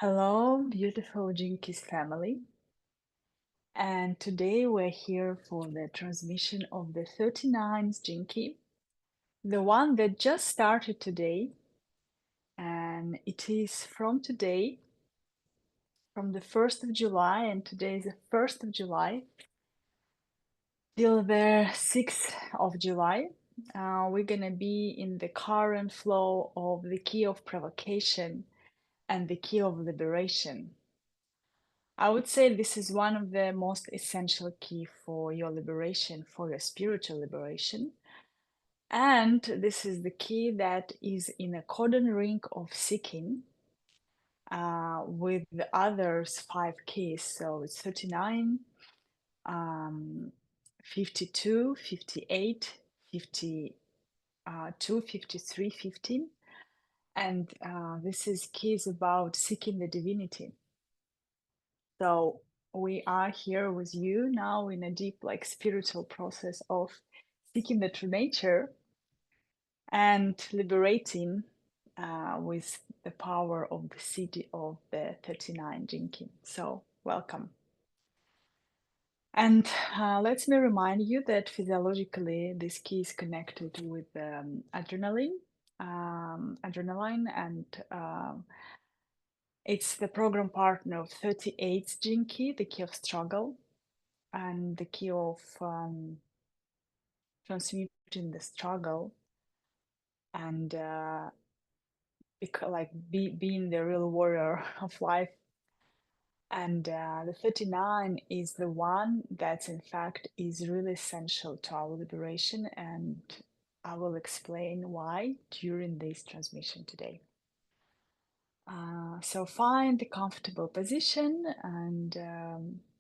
Hello, beautiful Jinkies family. And today we're here for the transmission of the 39th Jinky, the one that just started today. And it is from today, from the 1st of July, and today is the 1st of July, till the 6th of July. We're going to be in the current flow of the key of provocation and the key of liberation. I would say this is one of the most essential key for your liberation, for your spiritual liberation. And this is the key that is in a cordon ring of seeking with the others 5 keys. So it's 39, 52, 58, 52, 53, 15. And this is keys about seeking the divinity. So we are here with you now in a deep, like spiritual process of seeking the true nature and liberating with the power of the city of the 39 Jinki. So welcome. And let me remind you that physiologically this key is connected with adrenaline, and it's the program partner of 38th Jinki, the key of struggle, and the key of transmuting the struggle and being the real warrior of life. And the 39 is the one that in fact is really essential to our liberation, and I will explain why during this transmission today. So find a comfortable position and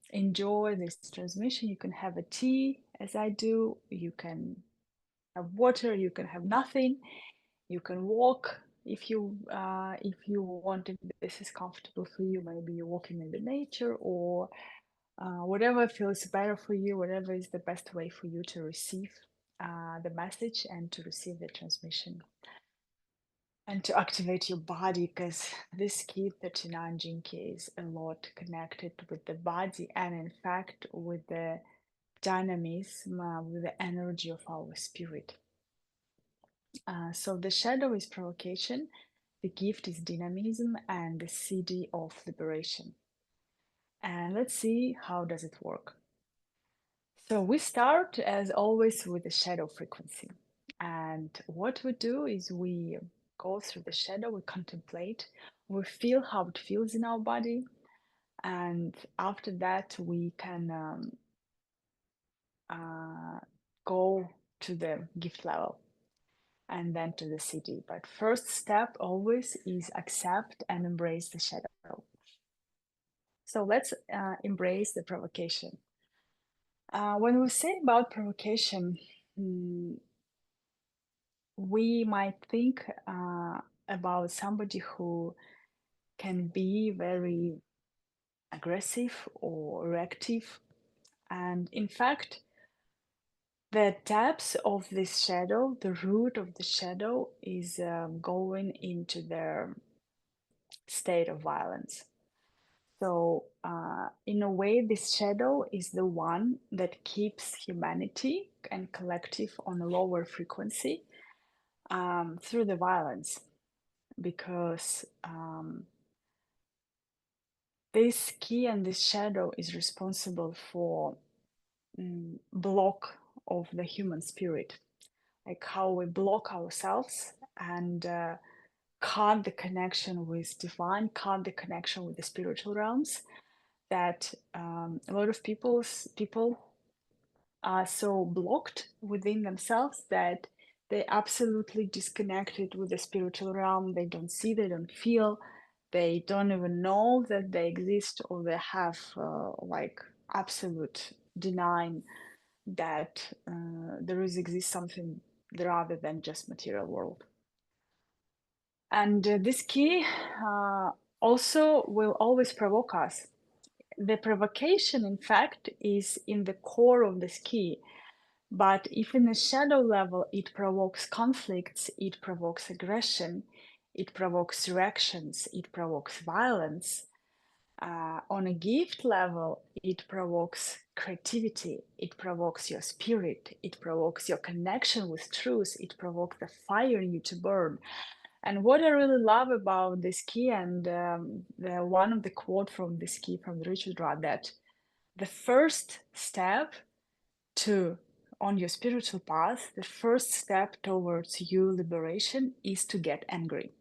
enjoy this transmission. You can have a tea as I do, you can have water, you can have nothing, you can walk if you want, if this is comfortable for you. Maybe you're walking in the nature, or whatever feels better for you, whatever is the best way for you to receive the message and to receive the transmission and to activate your body, because this key 39 Jinki is a lot connected with the body and in fact with the dynamism, with the energy of our spirit. So the shadow is provocation, the gift is dynamism, and the city of liberation. And let's see how does it work. So we start as always with the shadow frequency. And what we do is we go through the shadow, we contemplate, we feel how it feels in our body. And after that, we can go to the gift level and then to the city. But first step always is accept and embrace the shadow. So let's embrace the provocation. When we say about provocation, we might think about somebody who can be very aggressive or reactive. And in fact, the depth of this shadow, the root of the shadow, is going into their state of violence. So, in a way, this shadow is the one that keeps humanity and collective on a lower frequency through the violence, because this key and this shadow is responsible for block of the human spirit, like how we block ourselves and cut the connection with divine, cut the connection with the spiritual realms. That a lot of people are so blocked within themselves that they absolutely disconnected with the spiritual realm. They don't see, they don't feel, they don't even know that they exist, or they have like absolute denying that there exists something rather than just material world. And this key also will always provoke us. The provocation, in fact, is in the core of this key. But if in the shadow level it provokes conflicts, it provokes aggression, it provokes reactions, it provokes violence. On a gift level, it provokes creativity, it provokes your spirit, it provokes your connection with truth, it provokes the fire in you to burn. And what I really love about this key, and one of the quote from this key from the Richard Rudd, that the first step to on your spiritual path, the first step towards your liberation is to get angry.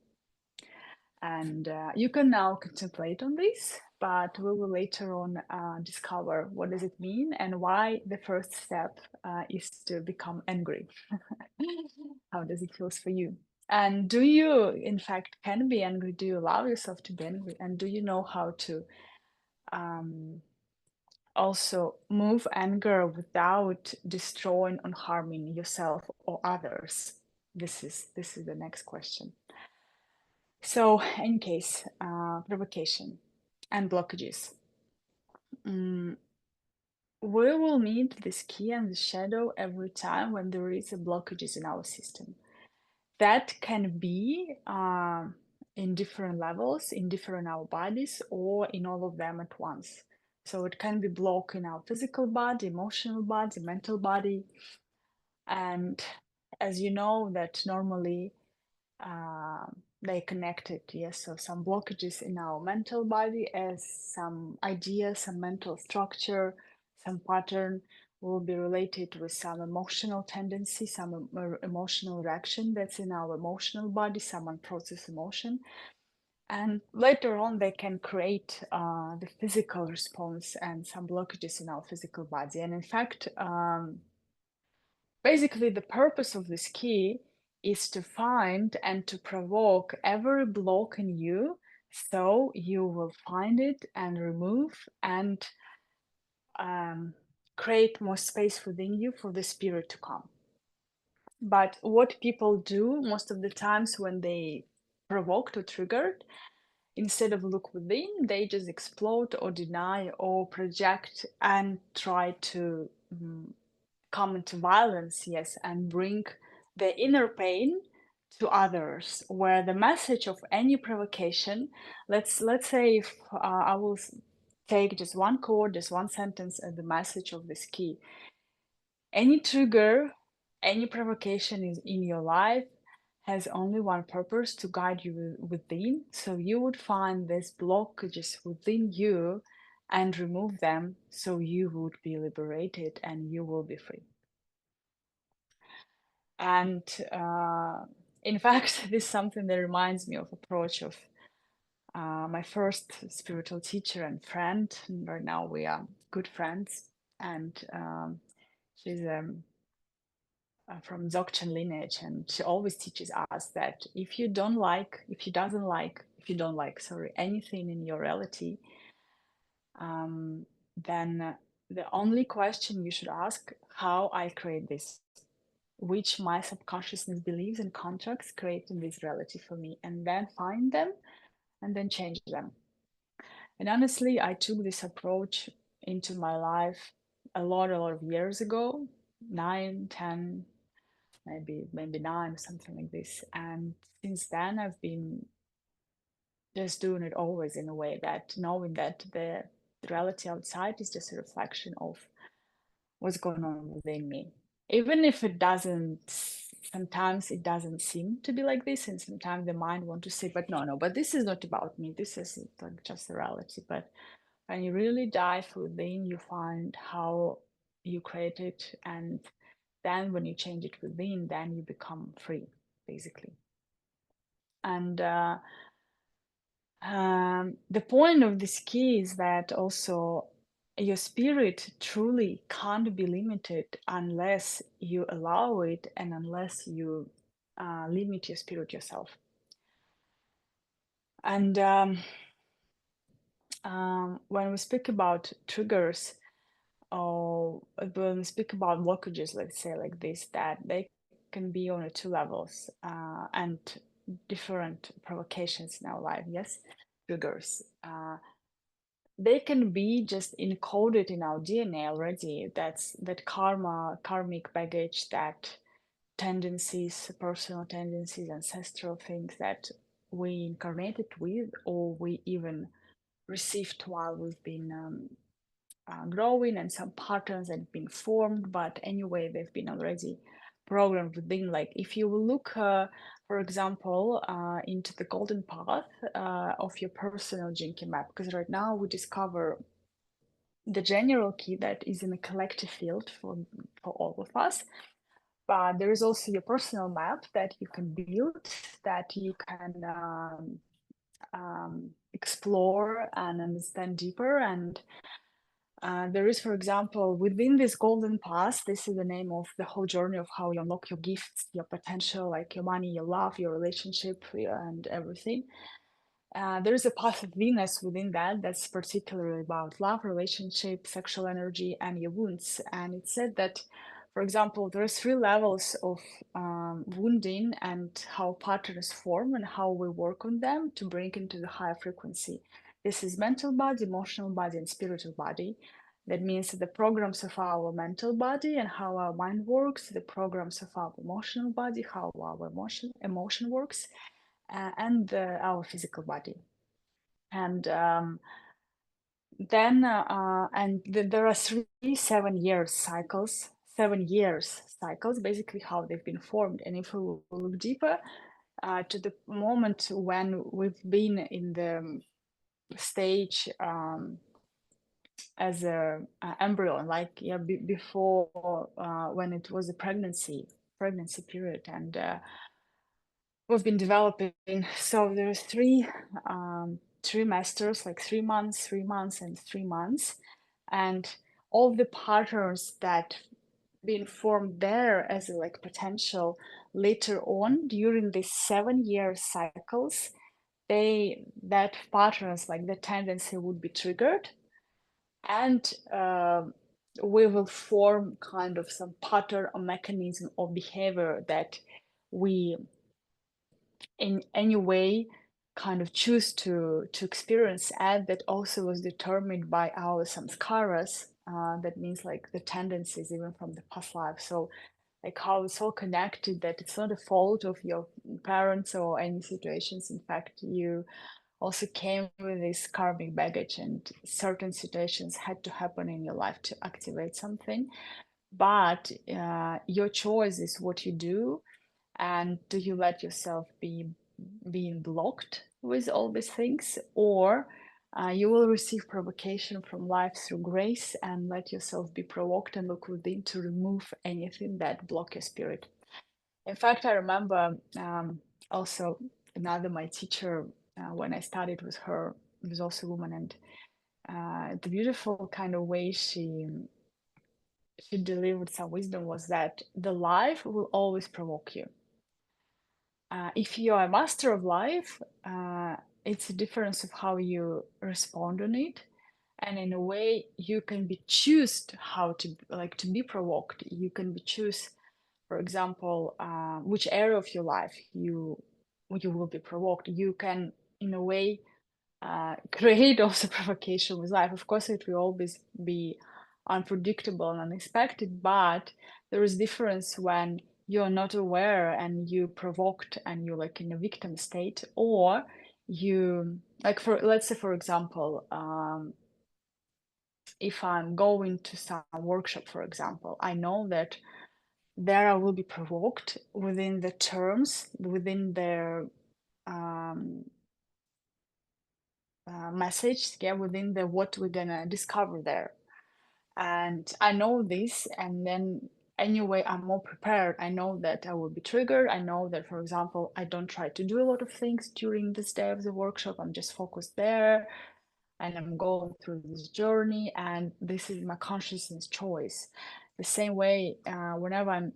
And you can now contemplate on this, but we will later on discover what does it mean and why the first step is to become angry. How does it feel for you? And do you, in fact, can be angry? Do you allow yourself to be angry? And do you know how to also move anger without destroying or harming yourself or others? This is the next question. So, in case, provocation and blockages. We will meet this key and the shadow every time when there is a blockages in our system. That can be in different levels, in different our bodies, or in all of them at once. So it can be blocked in our physical body, emotional body, mental body. And as you know, that normally they connected, yes. So some blockages in our mental body as some idea, some mental structure, some pattern will be related with some emotional tendency, some emotional reaction that's in our emotional body, some unprocessed emotion. And later on, they can create the physical response and some blockages in our physical body. And in fact, basically, the purpose of this key is to find and to provoke every block in you so you will find it and remove and create more space within you for the spirit to come. But what people do most of the times when they provoked or triggered, instead of look within, they just explode or deny or project and try to come into violence, yes, and bring the inner pain to others. Where the message of any provocation, let's say if I will take just one chord, just one sentence as the message of this key. Any trigger, any provocation is in your life has only one purpose: to guide you within. So you would find these blockages within you and remove them so you would be liberated and you will be free. And in fact, this is something that reminds me of approach of my first spiritual teacher and friend. And right now we are good friends. And she's from Dzogchen lineage, and she always teaches us that if you don't like, sorry, anything in your reality, then the only question you should ask: how I create this? Which my subconsciousness believes and contracts creating this reality for me, and then find them and then change them. And honestly, I took this approach into my life a lot of years ago, 9, 10, maybe 9, something like this. And since then, I've been just doing it always in a way that knowing that the reality outside is just a reflection of what's going on within me. Even if it doesn't, sometimes it doesn't seem to be like this, and sometimes the mind want to say, but no, but this is not about me. This is like just a reality. But when you really dive within, you find how you create it, and then when you change it within, then you become free, basically. And the point of this key is that also your spirit truly can't be limited unless you allow it and unless you limit your spirit yourself. And when we speak about triggers, or when we speak about blockages, let's say like this, that they can be on 2 levels and different provocations in our life. Yes, triggers. They can be just encoded in our DNA already. That's that karmic baggage, that tendencies, personal tendencies, ancestral things that we incarnated with, or we even received while we've been growing, and some patterns have been formed, but anyway, they've been already programmed within. Like if you will look, for example, into the golden path of your personal Jinky map, because right now we discover the general key that is in a collective field for all of us. But there is also your personal map that you can build, that you can explore and understand deeper. And there is, for example, within this golden path, this is the name of the whole journey of how you unlock your gifts, your potential, like your money, your love, your relationship, and everything. There is a path of Venus within that that's particularly about love, relationship, sexual energy, and your wounds. And it said that, for example, there are three levels of wounding and how patterns form and how we work on them to bring into the higher frequency. This is mental body, emotional body, and spiritual body. That means the programs of our mental body and how our mind works, the programs of our emotional body, how our emotion works, and our physical body. And then there are 7 years cycles, 7 years cycles, basically how they've been formed. And if we look deeper to the moment when we've been in the stage as a embryo, like before when it was a pregnancy period, and we've been developing. So there's three trimesters, like 3 months, 3 months, and 3 months, and all the patterns that been formed there as a like potential later on during these 7 year cycles, that patterns, like the tendency, would be triggered, and we will form kind of some pattern or mechanism of behavior that we in any way kind of choose to experience, and that also was determined by our samskaras. That means like the tendencies even from the past life. So like how it's all connected, that it's not a fault of your parents or any situations. In fact, you also came with this karmic baggage, and certain situations had to happen in your life to activate something. But your choice is what you do, and do you let yourself be being blocked with all these things, or you will receive provocation from life through grace and let yourself be provoked and look within to remove anything that block your spirit. In fact, I remember also another my teacher when I studied with her, was also a woman, and the beautiful kind of way she delivered some wisdom was that the life will always provoke you. If you are a master of life, it's a difference of how you respond on it, and in a way you can be choose how to like to be provoked. You can be choose, for example, which area of your life you will be provoked. You can in a way create also provocation with life. Of course, it will always be unpredictable and unexpected, but there is difference when you're not aware and you provoked and you're like in a victim state, or you like, for let's say for example, if I'm going to some workshop, for example, I know that there I will be provoked within the terms, within their message, yeah, within the what we're gonna discover there. And I know this, and then anyway, I'm more prepared. I know that I will be triggered. I know that, for example, I don't try to do a lot of things during this day of the workshop. I'm just focused there, and I'm going through this journey, and this is my consciousness choice. The same way, whenever I'm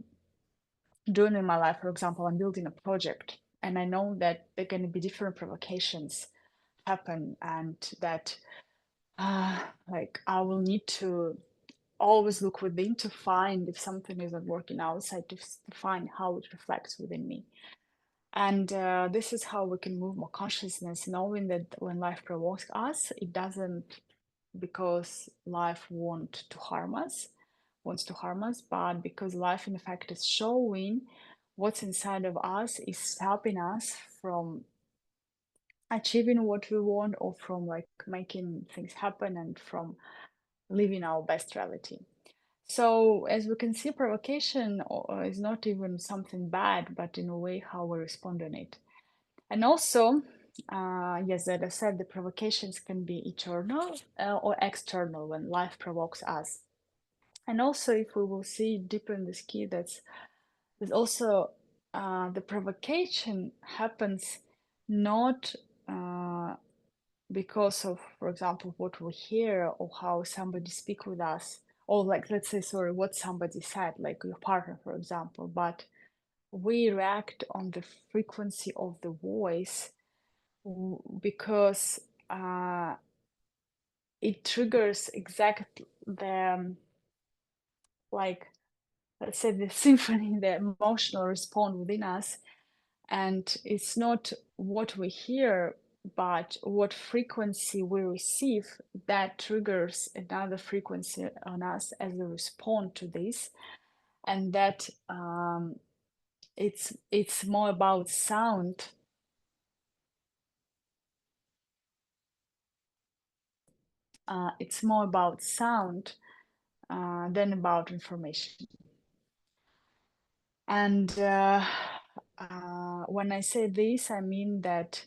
doing in my life, for example, I'm building a project, and I know that there are going to be different provocations happen, and that like I will need to always look within to find if something isn't working outside, to find how it reflects within me. And this is how we can move more consciousness, knowing that when life provokes us, it doesn't because life wants to harm us, but because life in fact is showing what's inside of us, is helping us from achieving what we want, or from like making things happen and from living our best reality. So as we can see, provocation is not even something bad, but in a way how we respond on it. And also, yes, as I said, the provocations can be eternal or external when life provokes us. And also, if we will see deeper in this key, there's also the provocation happens not because of, for example, what we hear or how somebody speak with us, or like, let's say, sorry, what somebody said, like your partner, for example, but we react on the frequency of the voice because it triggers exactly the like, let's say, the symphony, the emotional response within us. And it's not what we hear, but what frequency we receive that triggers another frequency on us as a response to this. And that it's more about sound. It's more about sound than about information. And when I say this, I mean that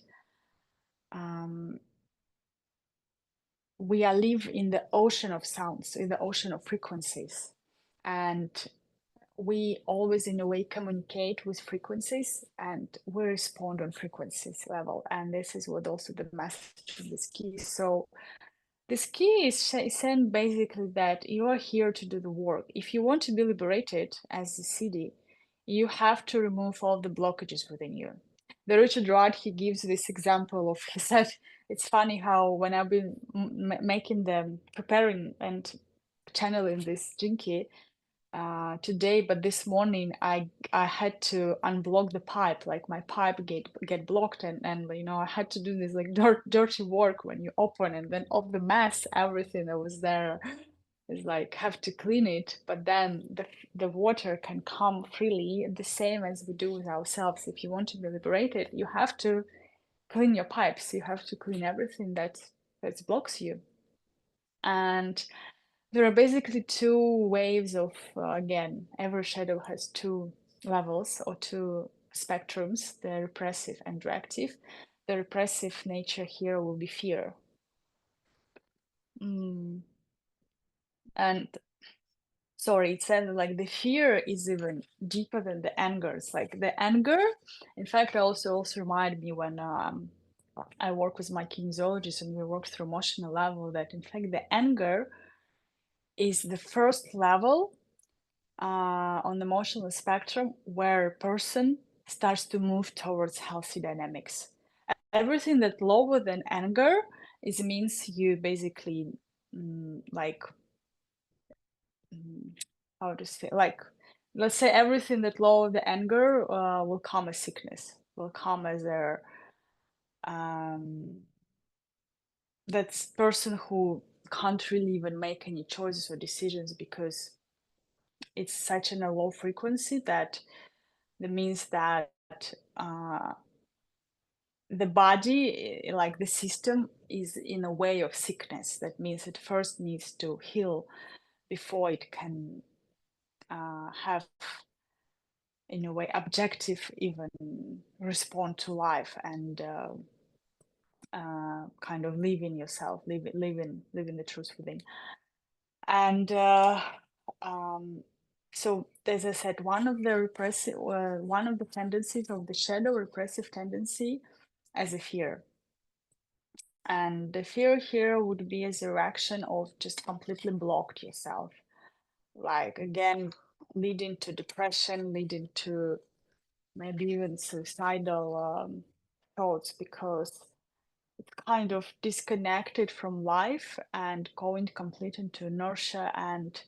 um, we are live in the ocean of sounds, in the ocean of frequencies, and we always in a way communicate with frequencies, and we respond on frequencies level. And this is what also the message of this key. So this key is saying basically that you are here to do the work. If you want to be liberated as the CD, you have to remove all the blockages within you. The Richard Wright, he gives this example of, he said, it's funny how when I've been making them, preparing and channeling this Jinky, today, but this morning I had to unblock the pipe, like my pipe get blocked, and you know I had to do this like dirty work when you open, and then of the mess, everything that was there is like have to clean it. But then the water can come freely, the same as we do with ourselves. If you want to be liberated, you have to clean your pipes. You have to clean everything that blocks you. And there are basically two waves of, again, every shadow has two levels or two spectrums, the repressive and reactive. The repressive nature here will be fear. And sorry, it said like the fear is even deeper than the anger. It's like the anger, in fact, also remind me when I work with my kinesiologist and we work through emotional level, that in fact the anger is the first level on the emotional spectrum where a person starts to move towards healthy dynamics. Everything that lower than anger is means you basically like how to say, like, let's say everything that lower the anger will come as sickness, will come as a that's person who can't really even make any choices or decisions because it's such a low frequency that means that uh, the body, like the system, is in a way of sickness. That means it first needs to heal before it can have, in a way, objective even respond to life and kind of live in yourself, live in the truth within. And so, as I said, one of the tendencies of the shadow, repressive tendency, as a fear. And the fear here would be as a reaction of just completely blocked yourself. Like, again, leading to depression, leading to maybe even suicidal thoughts, because it's kind of disconnected from life and going complete into inertia and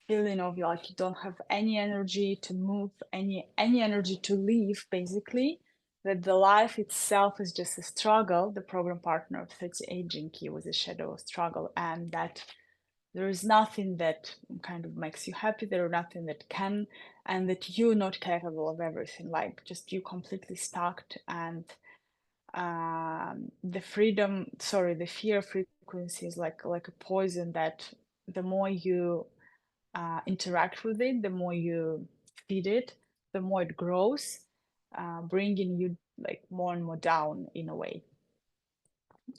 feeling of like you don't have any energy to move, any energy to live, basically, that the life itself is just a struggle. The program partner of 38 Jinky was a shadow struggle, and that there is nothing that kind of makes you happy, there is nothing that can, and that you're not capable of everything, like just you completely stuck. And The fear frequency is like a poison that the more you interact with it, the more you feed it, the more it grows, bringing you like more and more down in a way.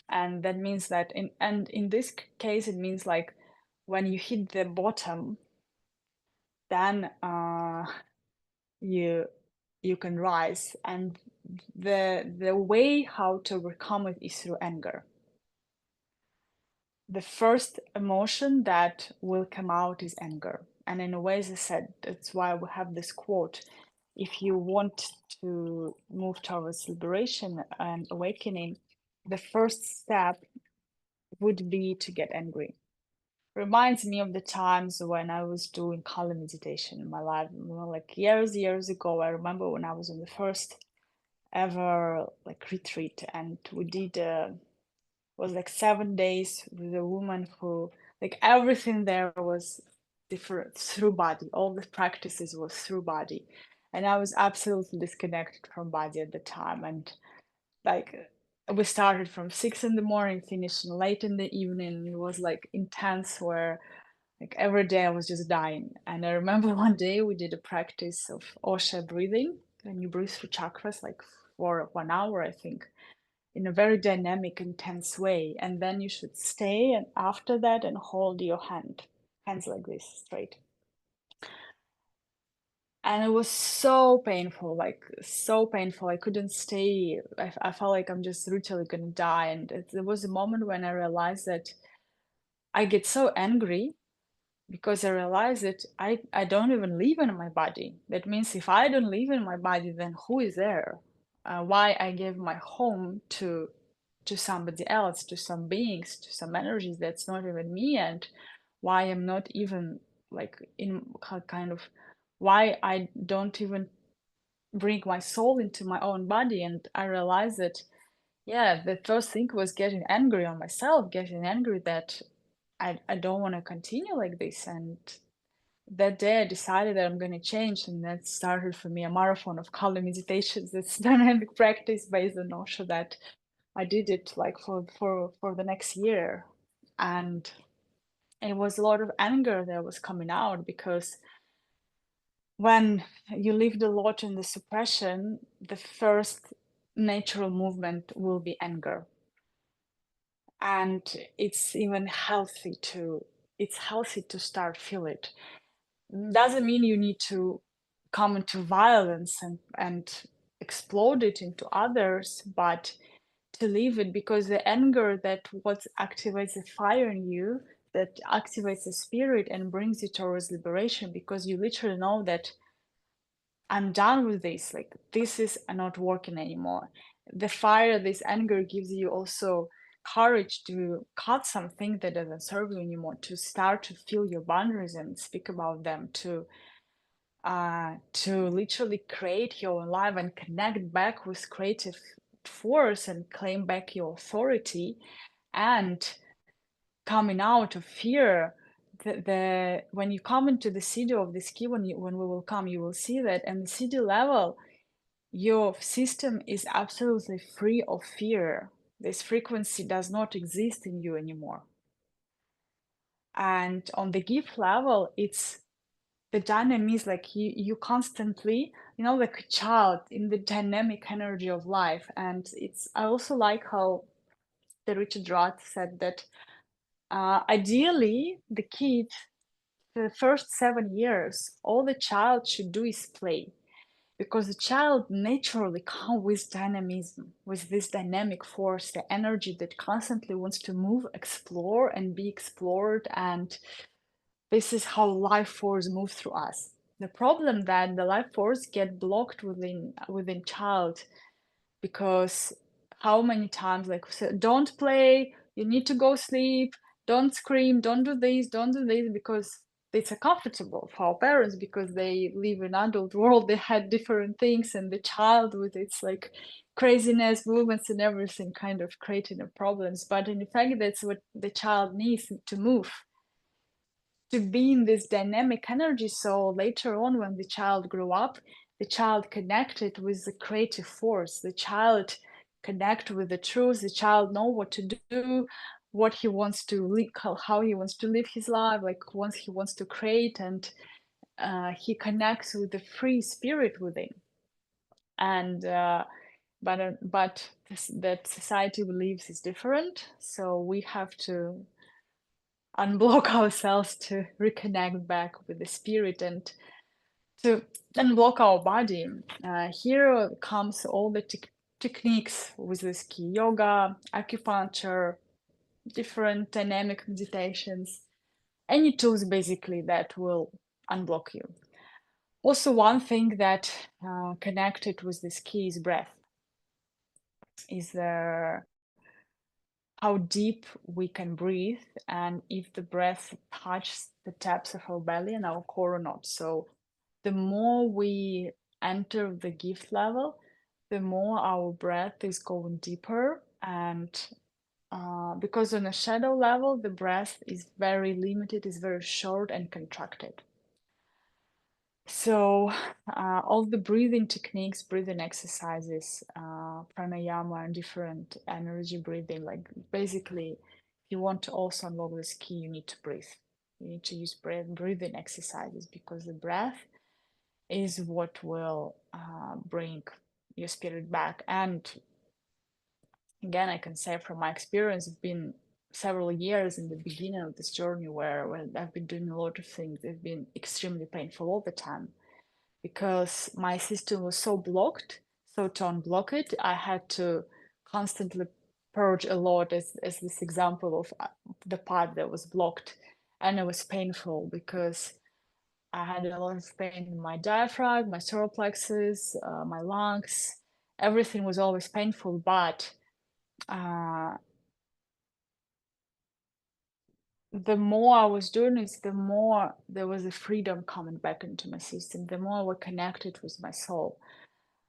And that means that in this case, it means like when you hit the bottom, then you you can rise. And the way how to overcome it is through anger. The first emotion that will come out is anger. And in a way, as I said, that's why we have this quote: if you want to move towards liberation and awakening, the first step would be to get angry. Reminds me of the times when I was doing Kali meditation in my life, like years ago. I remember when I was on the first ever like retreat, and we did was like 7 days with a woman who, like, everything there was different through body. All the practices was through body, and I was absolutely disconnected from body at the time. And like we started from 6 in the morning, finished late in the evening. It was like intense, where like every day I was just dying. And I remember one day we did a practice of Osha breathing, and you breathe through chakras like for 1 hour, I think, in a very dynamic, intense way. And then you should stay and after that and hold your hands like this straight. And it was so painful, like so painful. I couldn't stay. I felt like I'm just literally gonna die. And there was a moment when I realized that I get so angry because I realized that I don't even live in my body. That means if I don't live in my body, then who is there? Why I gave my home to somebody else, to some beings, to some energies that's not even me, and why I'm not even like in kind of why I don't even bring my soul into my own body. And I realized that, yeah, the first thing was getting angry on myself, getting angry that I don't want to continue like this. And that day I decided that I'm going to change, and that started for me a marathon of Kali meditations. That's dynamic practice based on Osho that I did it like for the next year. And it was a lot of anger that was coming out, because when you lived a lot in the suppression, the first natural movement will be anger. And it's healthy to start feel it. Doesn't mean you need to come into violence and explode it into others, but to leave it, because the anger that what activates the fire in you, that activates the spirit and brings you towards liberation, because you literally know that I'm done with this, like this is not working anymore. The fire, this anger gives you also courage to cut something that doesn't serve you anymore, to start to feel your boundaries and speak about them, to literally create your own life and connect back with creative force and claim back your authority. And coming out of fear, the when you come into the city of this key, when we will come, you will see that at the city level your system is absolutely free of fear. This frequency does not exist in you anymore. And on the gift level, it's the dynamic is like you constantly, like a child in the dynamic energy of life. And I also like how the Richard Roth said that ideally the kid, the first 7 years, all the child should do is play, because the child naturally comes with dynamism, with this dynamic force, the energy that constantly wants to move, explore, and be explored. And this is how life force moves through us. The problem that the life force get blocked within child, because how many times like don't play, you need to go sleep, don't scream, don't do this, don't do this, because it's comfortable for our parents, because they live in adult world, they had different things, and the child with its like craziness, movements and everything kind of creating problems. But in fact, that's what the child needs to move, to be in this dynamic energy. So later on, when the child grew up, the child connected with the creative force. The child connect with the truth. The child know what to do, what he wants to live, how he wants to live his life, like once he wants to create, and he connects with the free spirit within. And but that society we live is different, so we have to unblock ourselves to reconnect back with the spirit and to unblock our body. Here comes all the techniques with this key yoga, acupuncture, different dynamic meditations, any tools basically that will unblock you. Also, one thing that connected with this key is breath, is how deep we can breathe and if the breath touches the depths of our belly and our core or not. So the more we enter the gift level, the more our breath is going deeper. And because on a shadow level, the breath is very limited, is very short and contracted. So all the breathing techniques, breathing exercises, pranayama and different energy breathing, like basically, if you want to also unlock this key, you need to breathe. You need to use breathing exercises because the breath is what will bring your spirit back. And again, I can say from my experience, it's been several years in the beginning of this journey where I've been doing a lot of things. They've been extremely painful all the time because my system was so blocked. So to unblock it, I had to constantly purge a lot as this example of the part that was blocked. And it was painful because I had a lot of pain in my diaphragm, my solar plexus, my lungs. Everything was always painful, but uh, the more I was doing it, the more there was a freedom coming back into my system, the more I was connected with my soul,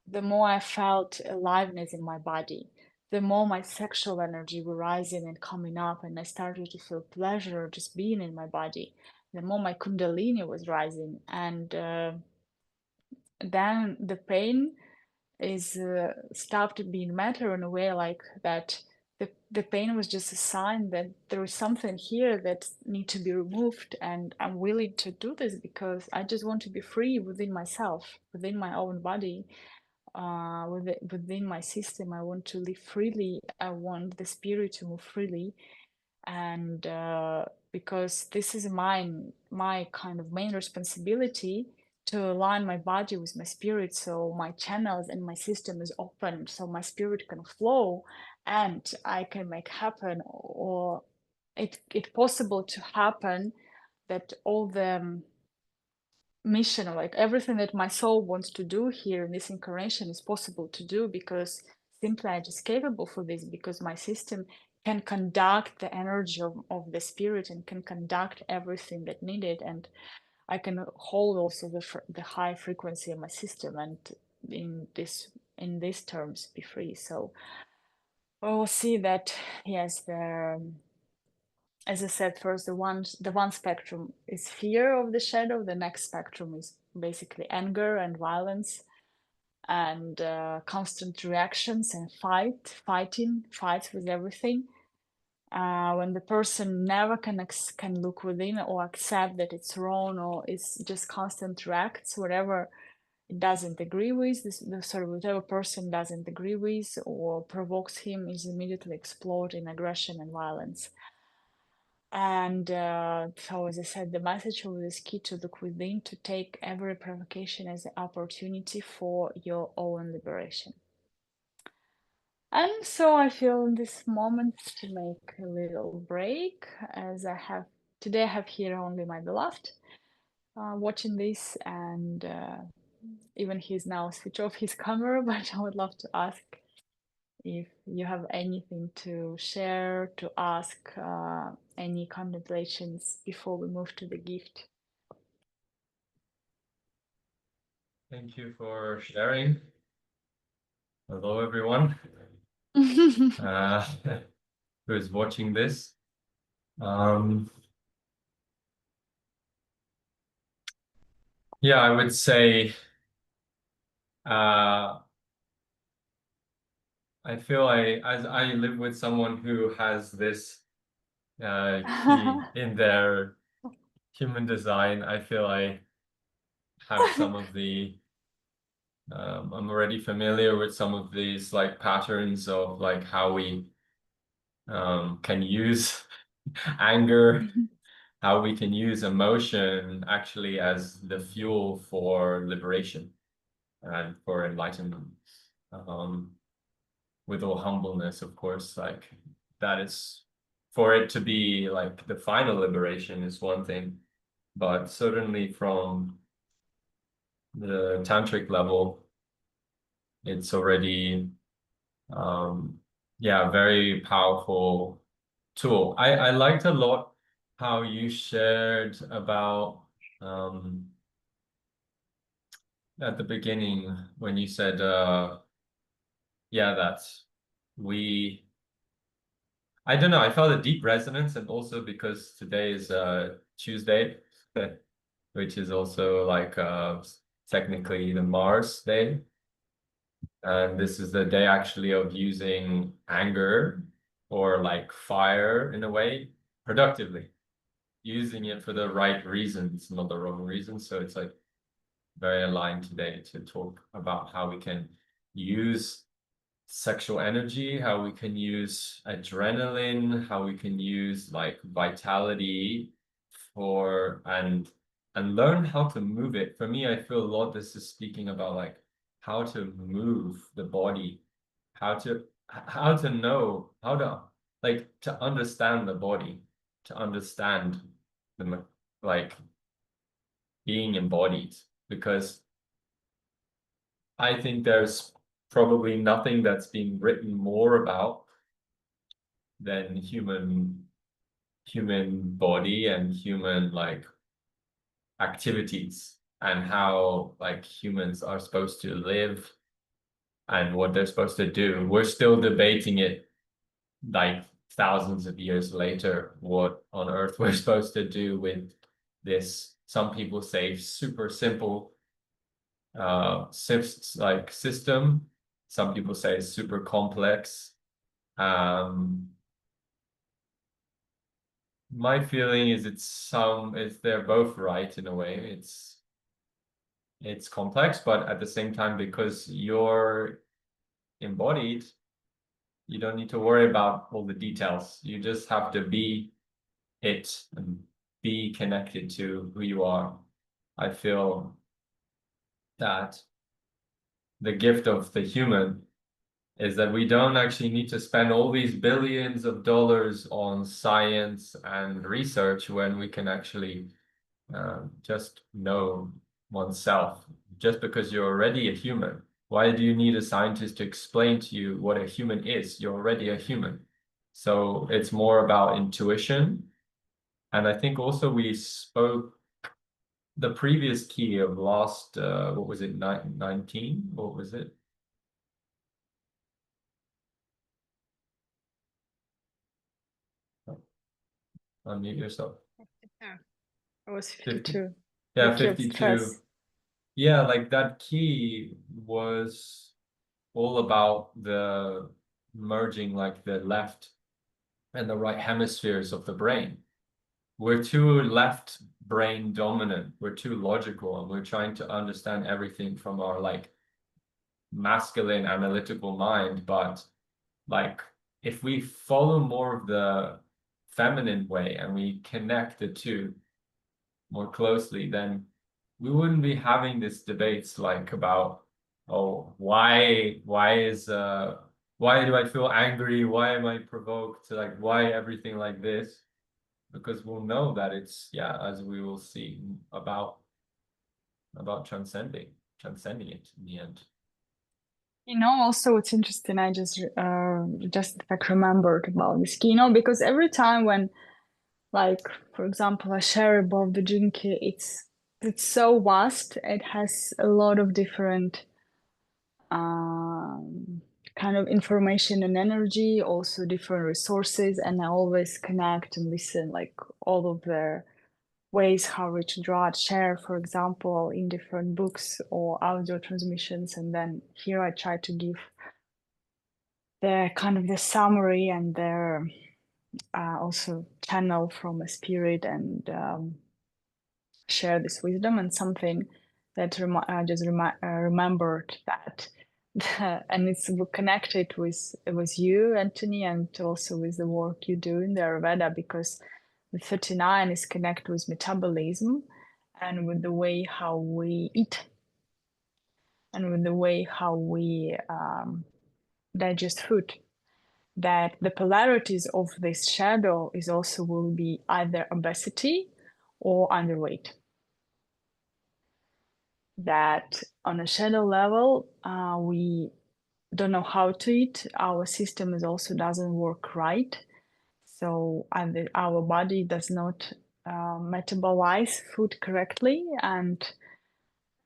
the more I felt aliveness in my body, the more my sexual energy was rising and coming up, and I started to feel pleasure just being in my body, the more my kundalini was rising. And then the pain is stopped being matter in a way like that. The pain was just a sign that there is something here that need to be removed, and I'm willing to do this because I just want to be free within myself, within my own body, within my system. I want to live freely. I want the spirit to move freely, and because this is my kind of main responsibility to align my body with my spirit, so my channels and my system is open, so my spirit can flow, and I can make happen, or it possible to happen that all the mission, like everything that my soul wants to do here in this incarnation, is possible to do because simply I just capable for this, because my system can conduct the energy of the spirit and can conduct everything that needed, and I can hold also the high frequency of my system, and in these terms be free. So we'll see that yes, the as I said, first the one spectrum is fear of the shadow. The next spectrum is basically anger and violence and constant reactions and fights with everything. When the person never can look within or accept that it's wrong, or it's just constant reacts whatever it doesn't agree with, whatever person doesn't agree with or provokes him is immediately explode in aggression and violence. And so, as I said, the message of this key to look within, to take every provocation as an opportunity for your own liberation. And so I feel in this moment to make a little break, as today I have here only my beloved watching this, and even he's now switch off his camera, but I would love to ask if you have anything to share, to ask, any contemplations before we move to the gift. Thank you for sharing. Hello, everyone who is watching this. Yeah, I would say I feel as I live with someone who has this key in their human design, I feel I have some of the I'm already familiar with some of these like patterns of like how we can use anger, how we can use emotion actually as the fuel for liberation and for enlightenment. Um, with all humbleness, of course, like that is for it to be like the final liberation is one thing, but certainly from the tantric level, it's already yeah, very powerful tool. I liked a lot how you shared about at the beginning when you said yeah, that we I don't know, I felt a deep resonance, and also because today is Tuesday, which is also like technically the Mars day. And this is the day actually of using anger or like fire in a way productively, using it for the right reasons, not the wrong reasons. So it's like very aligned today to talk about how we can use sexual energy, how we can use adrenaline, how we can use like vitality for and learn how to move it. For me, I feel a lot this is speaking about like how to move the body, how to know how to like to understand the body, to understand the like being embodied, because I think there's probably nothing that's been written more about than human body and human like activities and how like humans are supposed to live and what they're supposed to do. We're still debating it like thousands of years later, what on earth we're supposed to do with this, some people say super simple like system. Some people say super complex. Um, my feeling is it's they're both right in a way. It's complex, but at the same time, because you're embodied, you don't need to worry about all the details. You just have to be it and be connected to who you are. I feel that the gift of the human is that we don't actually need to spend all these billions of dollars on science and research when we can actually just know oneself. Just because you're already a human, why do you need a scientist to explain to you what a human is? You're already a human. So it's more about intuition. And I think also we spoke the previous key of last, what was it, 19? What was it? Unmute yourself. I was 50? 52. The Yeah, key of 52. stress. Yeah, like that key was all about the merging like the left and the right hemispheres of the brain. We're too left brain dominant. We're too logical, and we're trying to understand everything from our like masculine analytical mind. But like if we follow more of the feminine way and we connect the two more closely, then we wouldn't be having these debates like about, oh, why do I feel angry? Why am I provoked? Like why everything like this? Because we'll know that it's, yeah, as we will see, about transcending it in the end. You know, also it's interesting. I just like remembered about this key, you know, because every time when, like, for example, I share about the Jinki, it's so vast. It has a lot of different um, kind of information and energy, also different resources, and I always connect and listen, like all of the ways how Richard Rod share, for example, in different books or audio transmissions, and then here I try to give the kind of the summary and their also channel from a spirit and share this wisdom. And something that I just remembered that and it's connected with you, Anthony, and also with the work you do in the Ayurveda, because the 39 is connected with metabolism and with the way how we eat and with the way how we digest food. That the polarities of this shadow is also will be either obesity or underweight. That on a shadow level, we don't know how to eat. Our system is also doesn't work right. So our body does not metabolize food correctly, and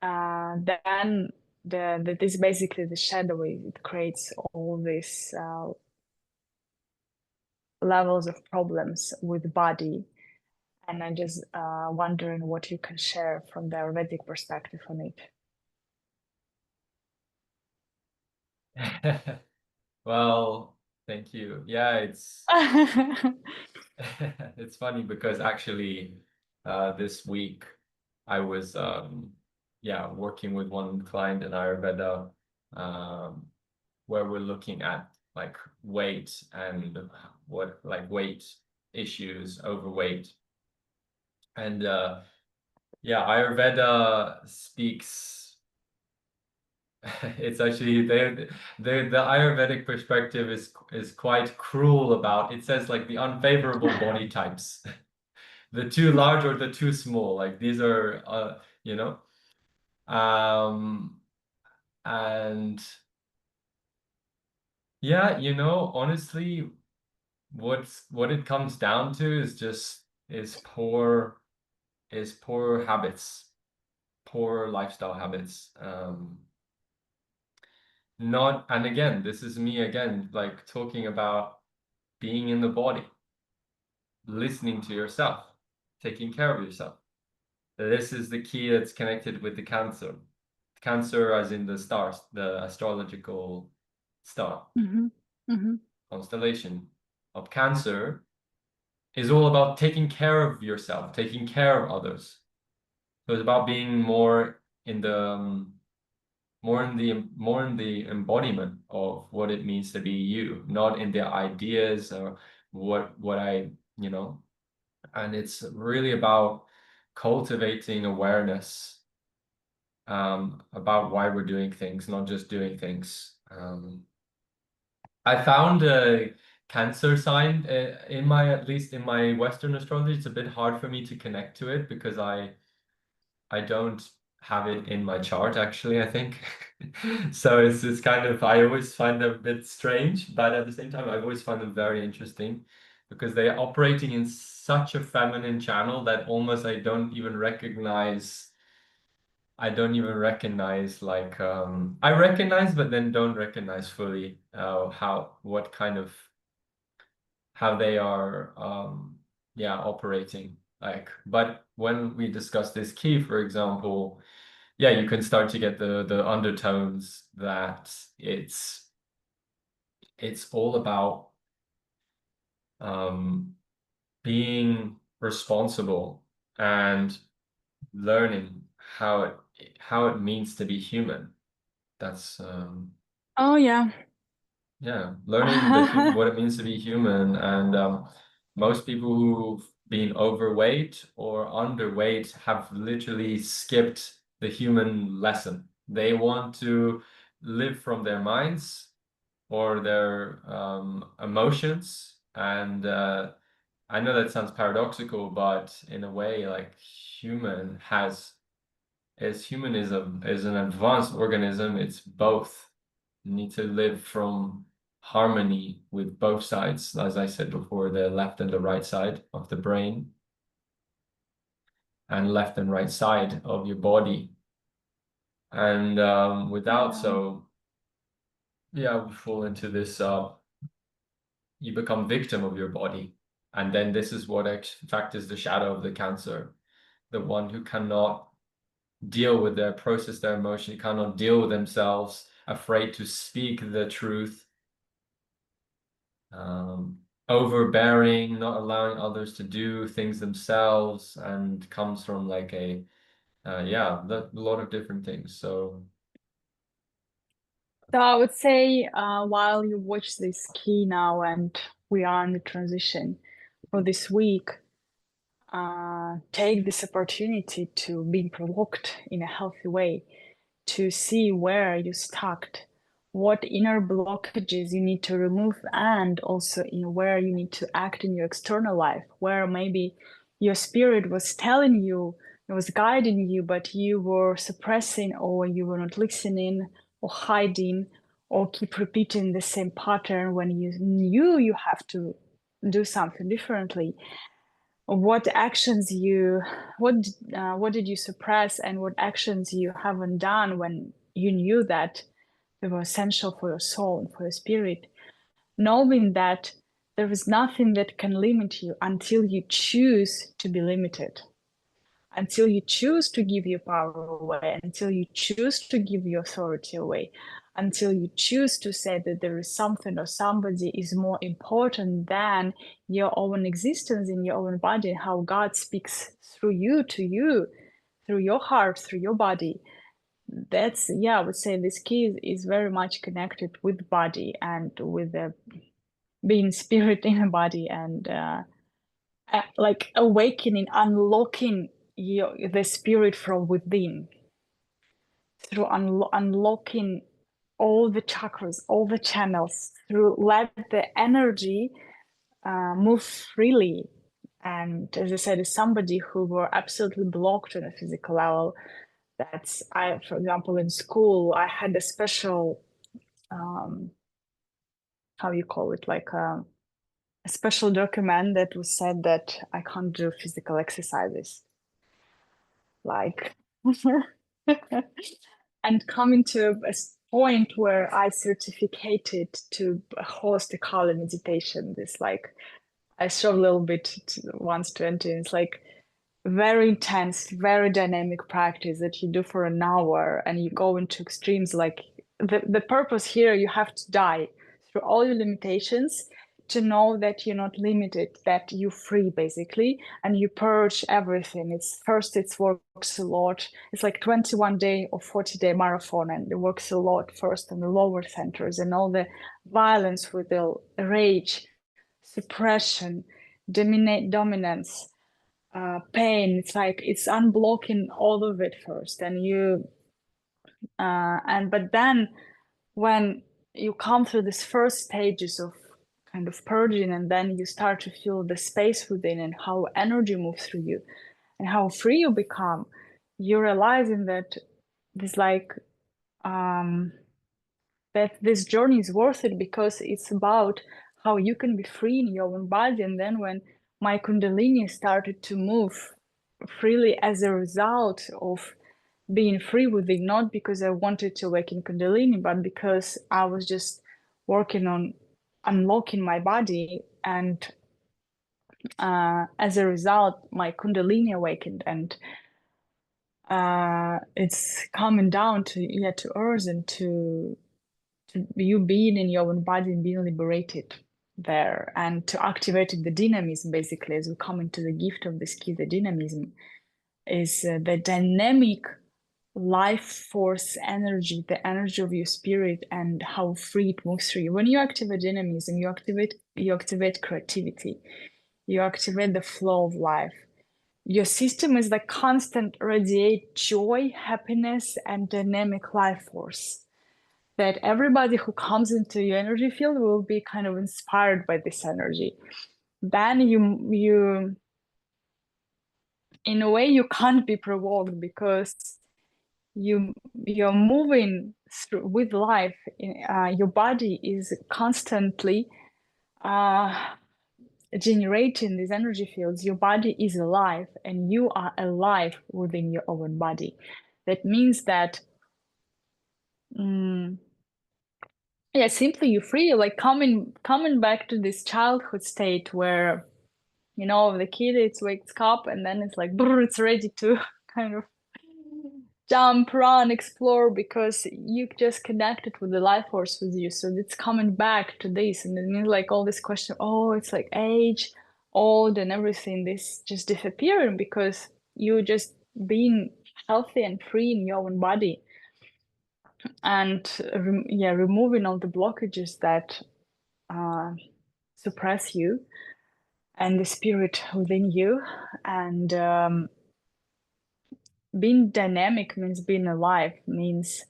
then this basically the shadow. It creates all these levels of problems with the body. And I'm just wondering what you can share from the Ayurvedic perspective on it. Well, thank you. Yeah, it's funny because actually this week I was yeah, working with one client in Ayurveda, where we're looking at like weight and what like weight issues, overweight. And yeah, Ayurveda speaks. It's actually the Ayurvedic perspective is quite cruel about it. Says like the unfavorable body types, the too large or the too small. Like these are you know, um, and yeah, you know, honestly, what it comes down to is just poor habits, poor lifestyle habits. Not, and again, this is me again, like talking about being in the body, listening to yourself, taking care of yourself. This is the key that's connected with the Cancer. Cancer, as in the stars, the astrological star Mm-hmm. Mm-hmm. constellation of Cancer, is all about taking care of yourself, taking care of others. So it's about being more in the more in the embodiment of what it means to be you, not in the ideas or what I, you know. And it's really about cultivating awareness about why we're doing things, not just doing things. I found a Cancer sign in my, at least in my Western astrology. It's a bit hard for me to connect to it because I don't have it in my chart actually, I think. So it's kind of, I always find them a bit strange, but at the same time I've always found them very interesting because they are operating in such a feminine channel that almost I don't even recognize like I recognize but then don't recognize fully what kind of how they are yeah, operating. Like, but when we discuss this key, for example, yeah, you can start to get the undertones that it's all about um being responsible and learning how it means to be human. That's Oh yeah. yeah, learning what it means to be human. And most people who've been overweight or underweight have literally skipped the human lesson. They want to live from their minds or their emotions. And I know that sounds paradoxical, but in a way, like human is an advanced organism. It's both. You need to live from harmony with both sides, as I said before, the left and the right side of the brain, and left and right side of your body. And without Yeah. so, yeah, we fall into this. You become victim of your body, and then this is what in fact is the shadow of the Cancer, the one who cannot deal with process their emotion, cannot deal with themselves, afraid to speak the truth, overbearing, not allowing others to do things themselves, and comes from like a yeah, a lot of different things. So So I would say, while you watch this key now and we are in the transition for this week, take this opportunity to be provoked in a healthy way, to see where you stuck, what inner blockages you need to remove, and also in where you need to act in your external life, where maybe your spirit was telling you, it was guiding you, but you were suppressing, or you were not listening, or hiding, or keep repeating the same pattern when you knew you have to do something differently. What actions you what did you suppress, and what actions you haven't done when you knew that they were essential for your soul and for your spirit, knowing that there is nothing that can limit you until you choose to be limited, until you choose to give your power away, until you choose to give your authority away, until you choose to say that there is something or somebody is more important than your own existence in your own body, how God speaks through you to you, through your heart, through your body. That's, yeah, I would say this key is very much connected with body and with the being spirit in a body, and like awakening, unlocking the spirit from within through unlocking all the chakras, all the channels, through let the energy move freely. And as I said, as somebody who were absolutely blocked on a physical level, that's I, for example, in school, I had a special, how you call it, like a special document that was said that I can't do physical exercises. Like, and coming to a point where I certificated to host a Kali meditation. This like I showed a little bit to 120. It's like very intense, very dynamic practice that you do for an hour, and you go into extremes. Like the purpose here, you have to die through all your limitations to know that you're not limited, that you're free basically, and you purge everything. It's first, it works a lot. It's like 21-day or 40-day marathon, and it works a lot first in the lower centers and all the violence with the rage, suppression, dominance, pain. It's like it's unblocking all of it first, and you and but then when you come through these first stages of kind of purging, and then you start to feel the space within and how energy moves through you and how free you become, you're realizing that this like that this journey is worth it, because it's about how you can be free in your own body. And then when my kundalini started to move freely as a result of being free within, not because I wanted to awaken kundalini, but because I was just working on unlocking my body, and as a result my kundalini awakened, and it's coming down to, yeah, to earth, and to you being in your own body and being liberated there, and to activate the dynamism. Basically, as we come into the gift of this key, the dynamism is the dynamic life force energy, the energy of your spirit, and how free it moves through you. When you activate dynamism, you activate creativity, you activate the flow of life. Your system is the constant radiate joy, happiness, and dynamic life force, that everybody who comes into your energy field will be kind of inspired by this energy. Then you in a way you can't be provoked, because you're moving through with life. Your body is constantly generating these energy fields. Your body is alive, and you are alive within your own body. That means that yeah, simply you're free, like coming back to this childhood state where, you know, the kid, it wakes up and then it's like brr, it's ready to kind of jump, run, explore, because you just connected with the life force with you. So it's coming back to this, and it means like all this question, oh, it's like age, old, and everything. This just disappearing because you just being healthy and free in your own body, and yeah, removing all the blockages that uh, suppress you and the spirit within you, and being dynamic means being alive, means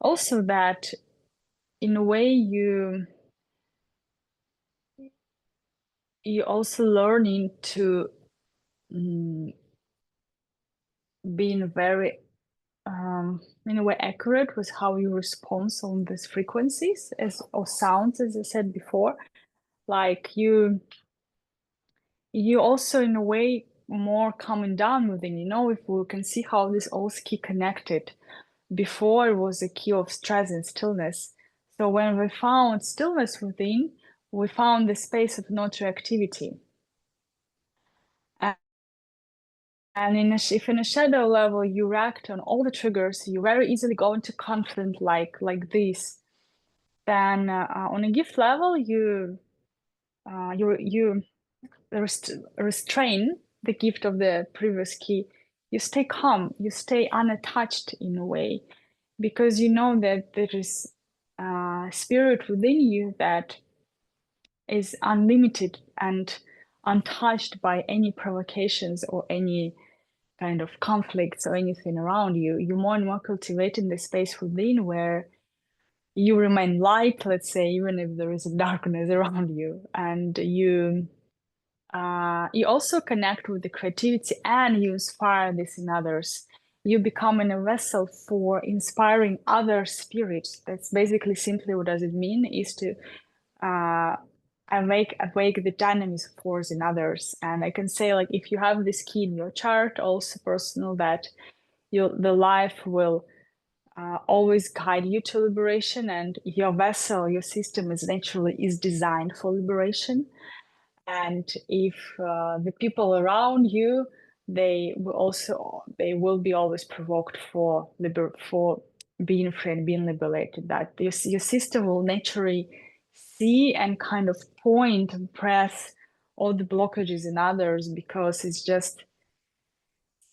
also that in a way you also learning to being very in a way accurate with how you respond on these frequencies as or sounds, as I said before. Like you also in a way more coming down within, if we can see how this all key connected. Before it was a key of stress and stillness. So when we found stillness within, we found the space of not reactivity. And if in a shadow level you react on all the triggers, you very easily go into conflict like this. Then on a gift level, you restrain the gift of the previous key. You stay calm, you stay unattached in a way, because you know that there is spirit within you that is unlimited and untouched by any provocations or any kind of conflicts or anything around you. You're more and more cultivating the space within where you remain light, let's say, even if there is a darkness around you, and you also connect with the creativity and you inspire this in others. You becoming a vessel for inspiring other spirits. That's basically simply what does it mean is to awake the dynamism force in others. And I can say, like, if you have this key in your chart, also personal, that the life will always guide you to liberation, and your vessel, your system is designed for liberation. And if the people around you, they will be always provoked for being free and being liberated, that your system will naturally see and kind of point and press all the blockages in others, because it's just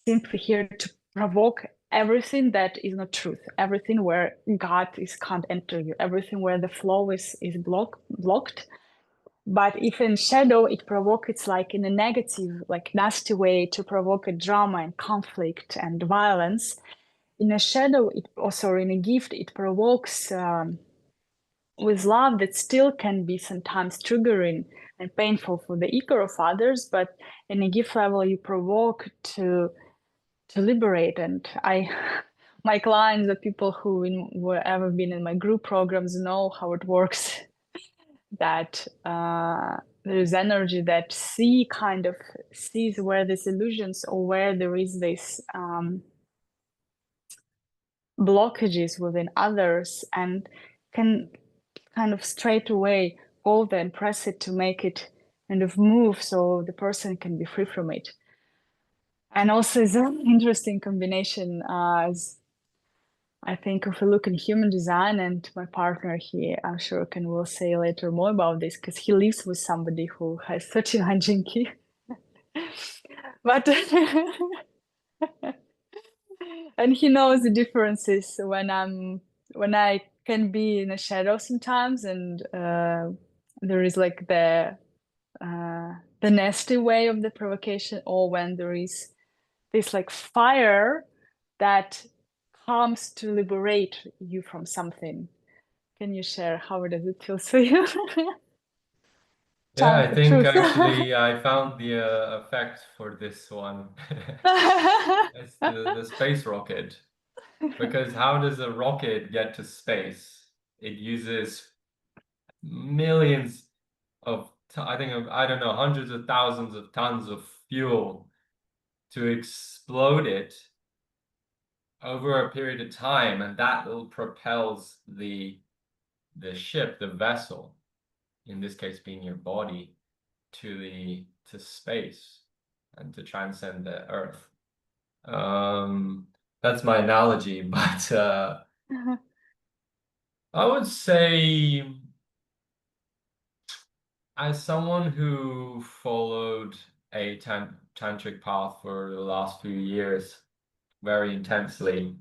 simply here to provoke everything that is not truth, everything where God can't enter you, everything where the flow is blocked. But if in shadow it provokes, it's like in a negative, like nasty way, to provoke a drama and conflict and violence. In a shadow, it also in a gift, it provokes with love that still can be sometimes triggering and painful for the ego of others. But in a gift level, you provoke to liberate. And my clients, the people who ever been in my group programs, know how it works. That there is energy that sees where there's illusions or where there is this blockages within others, and can kind of straight away go there and press it to make it kind of move so the person can be free from it. And also it's an interesting combination, as I think if we look in human design, and my partner here, I'm sure will say later more about this, because he lives with somebody who has 39 Jinki. But and he knows the differences when I can be in a shadow sometimes, and there is like the nasty way of the provocation, or when there is this like fire that comes to liberate you from something. Can you share how does it feel for you? Yeah, Time I for think truth. actually I found the effect for this one. It's the space rocket. Because how does a rocket get to space? It uses millions of, I don't know, hundreds of thousands of tons of fuel to explode it over a period of time, and that will propels the ship, the vessel, in this case being your body, to space and to transcend the Earth. that's my analogy, but I would say as someone who followed a tantric path for the last few years very intensely,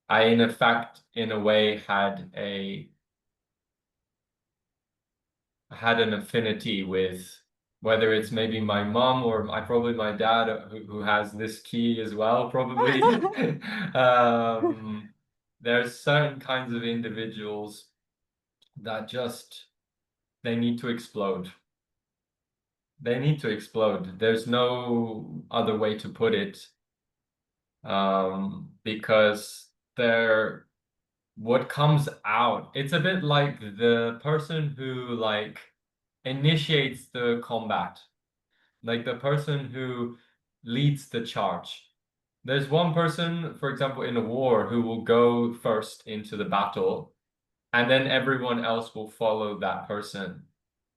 I in effect, in a way, had an affinity with whether it's maybe my mom or probably my dad who has this key as well, probably. Um, there's certain kinds of individuals that just they need to explode. They need to explode. There's no other way to put it, because they're what comes out. It's a bit like the person who like initiates the combat, like the person who leads the charge. There's one person, for example, in a war who will go first into the battle, and then everyone else will follow that person.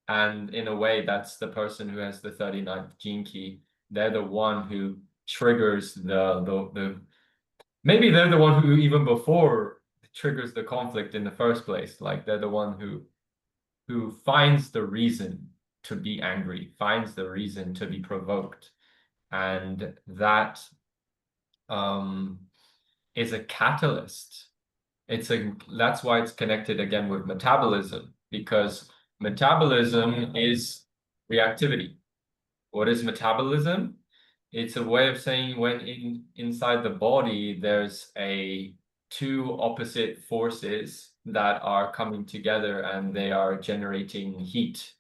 And in a way, that's the person who has the 39th gene key. They're the one who triggers the maybe they're the one who even before triggers the conflict in the first place. Like they're the one who finds the reason to be angry, finds the reason to be provoked. And that um, is a catalyst. That's why it's connected again with metabolism, because metabolism is reactivity. What is metabolism? It's a way of saying when inside the body there's a two opposite forces that are coming together and they are generating heat.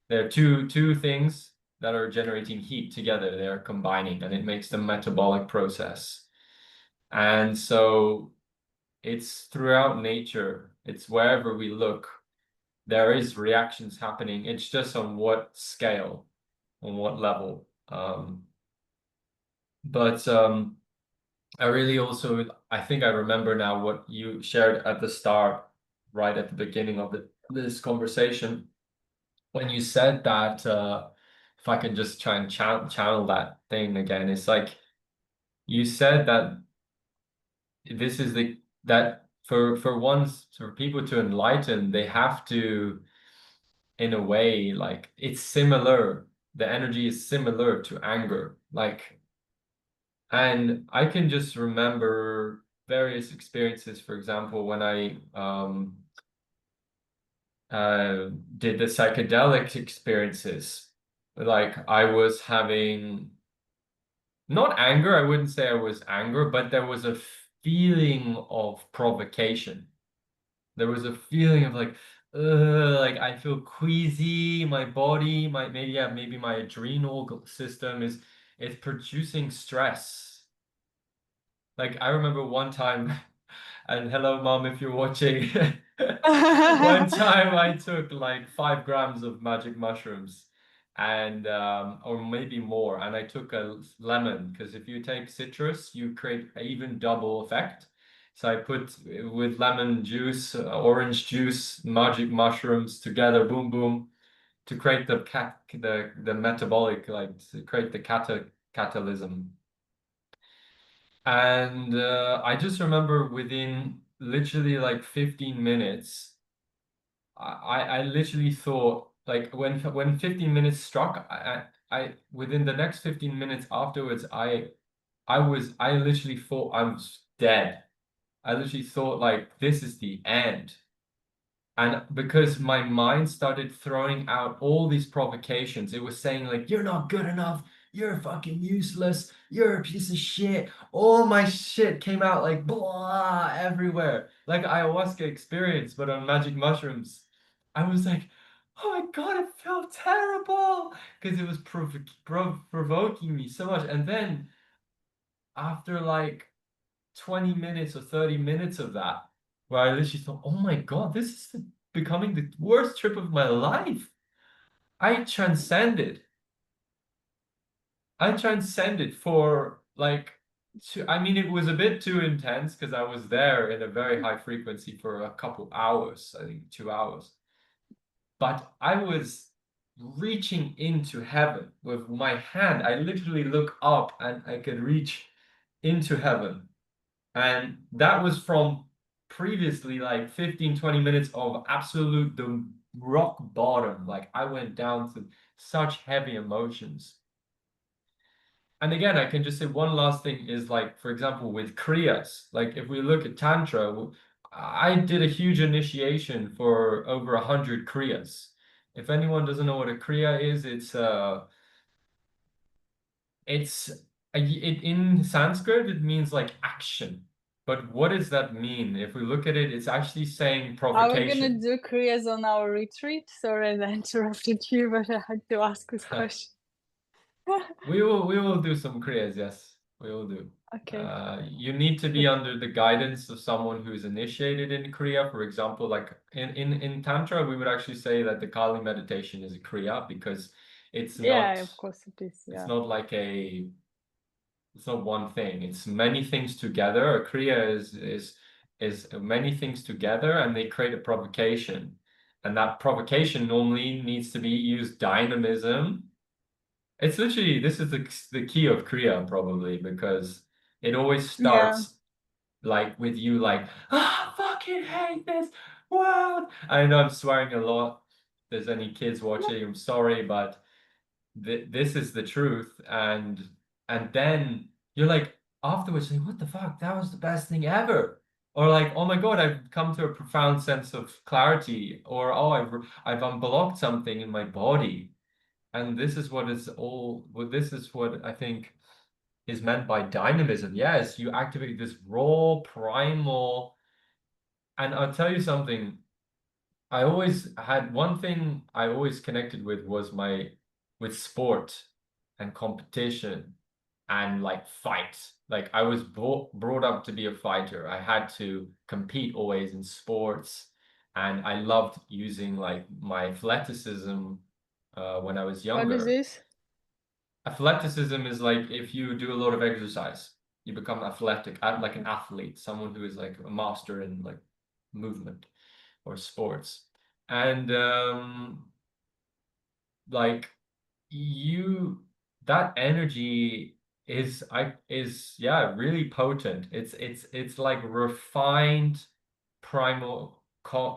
There are two things that are generating heat together. They are combining and it makes the metabolic process. And so it's throughout nature. It's wherever we look, there is reactions happening. It's just on what scale, on what level. But I really also, I think I remember now what you shared at the start, right at the beginning of this conversation, when you said that, if I can just try and channel that thing again, it's like you said that this is that for people to enlighten, they have to, in a way, like it's similar. The energy is similar to anger, like. And I can just remember various experiences, for example, when I did the psychedelic experiences. Like I was having not anger, I wouldn't say I was anger, but there was a feeling of provocation. There was a feeling of like I feel queasy, my body, maybe my adrenal system is producing stress. Like I remember one time, and hello mom if you're watching. One time I took like 5 grams of magic mushrooms and or maybe more, and I took a lemon because if you take citrus, you create an even double effect. So I put with lemon juice, orange juice, magic mushrooms together, boom boom, to create the metabolic, like to create the catalysm. And I just remember within literally like 15 minutes, I literally thought like when 15 minutes struck, I within the next 15 minutes afterwards, I literally thought I was dead. I literally thought like this is the end. And because my mind started throwing out all these provocations, it was saying like, you're not good enough, you're fucking useless, you're a piece of shit. All my shit came out like blah everywhere. Like ayahuasca experience, but on magic mushrooms. I was like, oh my God, it felt terrible because it was provoking me so much. And then after like 20 minutes or 30 minutes of that, where I literally thought, oh my God, this is becoming the worst trip of my life. I transcended. I transcended for like, I mean, it was a bit too intense because I was there in a very high frequency for a couple hours, I think 2 hours. But I was reaching into heaven with my hand. I literally look up and I could reach into heaven. And that was from previously like 15, 20 minutes of absolute the rock bottom. Like I went down to such heavy emotions. And again, I can just say one last thing is like, for example, with Kriyas, like if we look at Tantra, I did a huge initiation for over 100 Kriyas. If anyone doesn't know what a Kriya is, it's in Sanskrit, it means like action. But what does that mean? If we look at it, it's actually saying Are we gonna provocation. do Kriyas on our retreat? Sorry, I interrupted you, but I had to ask this question. We will do some Kriyas, yes, we will do. Okay. You need to be But under the guidance of someone who's initiated in Kriya. For example, like in Tantra, we would actually say that the Kali meditation is a Kriya because it's yeah, not of course it is. it's Yeah. not like it's not one thing. It's many things together. A Kriya is many things together and they create a provocation. And that provocation normally needs to be used dynamism. It's literally this is the key of Kriya probably because it always Yeah. starts like with you like, ah, fucking hate this world. I know I'm swearing a lot. If there's any kids watching, I'm sorry, but this is the truth. And then you're like afterwards like, what the fuck? That was the best thing ever. Or like, oh my God, I've come to a profound sense of clarity. Or oh, I've unblocked something in my body. And this is what is all, well, this is what I think is meant by dynamism. Yes, you activate this raw, primal, and I'll tell you something. I always had one thing I always connected was my with sport and competition and like fight. Like I was brought up to be a fighter. I had to compete always in sports, and I loved using like my athleticism when I was What is younger. this? Athleticism is like if you do a lot of exercise, you become athletic, like an athlete, someone who is like a master in like movement or sports. And like you that energy is yeah, really potent. It's like refined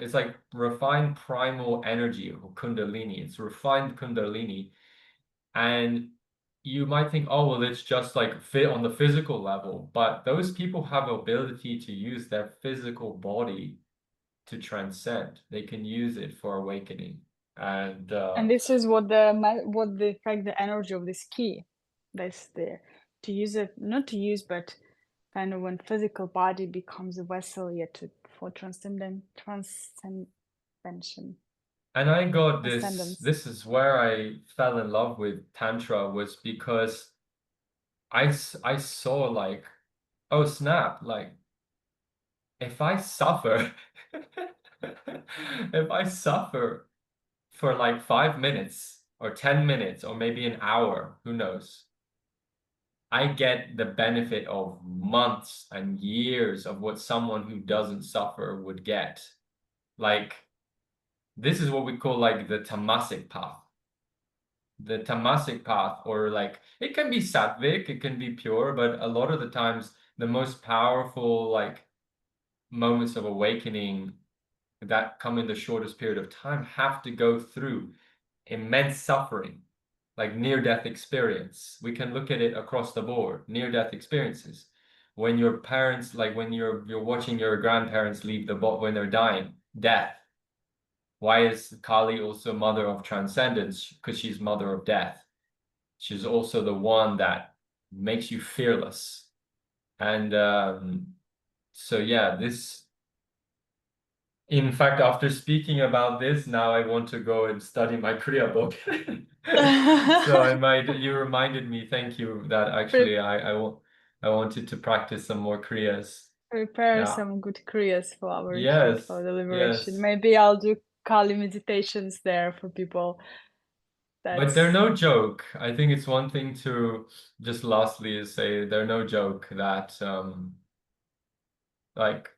it's like refined primal energy or kundalini. It's refined kundalini. And you might think, oh, well, it's just like fit on the physical level, but those people have ability to use their physical body to transcend. They can use it for awakening. And And this is what the fact the energy of this key. That's the to use it, not to use, but kind of when physical body becomes a vessel yet to for transcendentation, and I got ascendance. this is where I fell in love with Tantra was because I saw like, oh snap, like if I suffer, if I suffer for like 5 minutes or 10 minutes or maybe an hour, who knows? I get the benefit of months and years of what someone who doesn't suffer would get. Like, this is what we call like the tamasic path. The tamasic path, or like, it can be sattvic, it can be pure, but a lot of the times, the most powerful, like, moments of awakening that come in the shortest period of time have to go through immense suffering, like near-death experience. We can look at it across the board, near-death experiences. When your parents, like when you're watching your grandparents leave the body when they're dying, death. Why is Kali also mother of transcendence? Because she's mother of death. She's also the one that makes you fearless. And so yeah, this in fact, after speaking about this, now I want to go and study my Kriya book. So I might, you reminded me, thank you, that Pre- actually I wanted to practice some more Kriyas. Prepare Yeah. some good kriyas for our retreat Yes. for the liberation. Yes. Maybe I'll do Kali meditations there for people. But they're That's no joke. I think it's one thing to just lastly is say they're no joke that like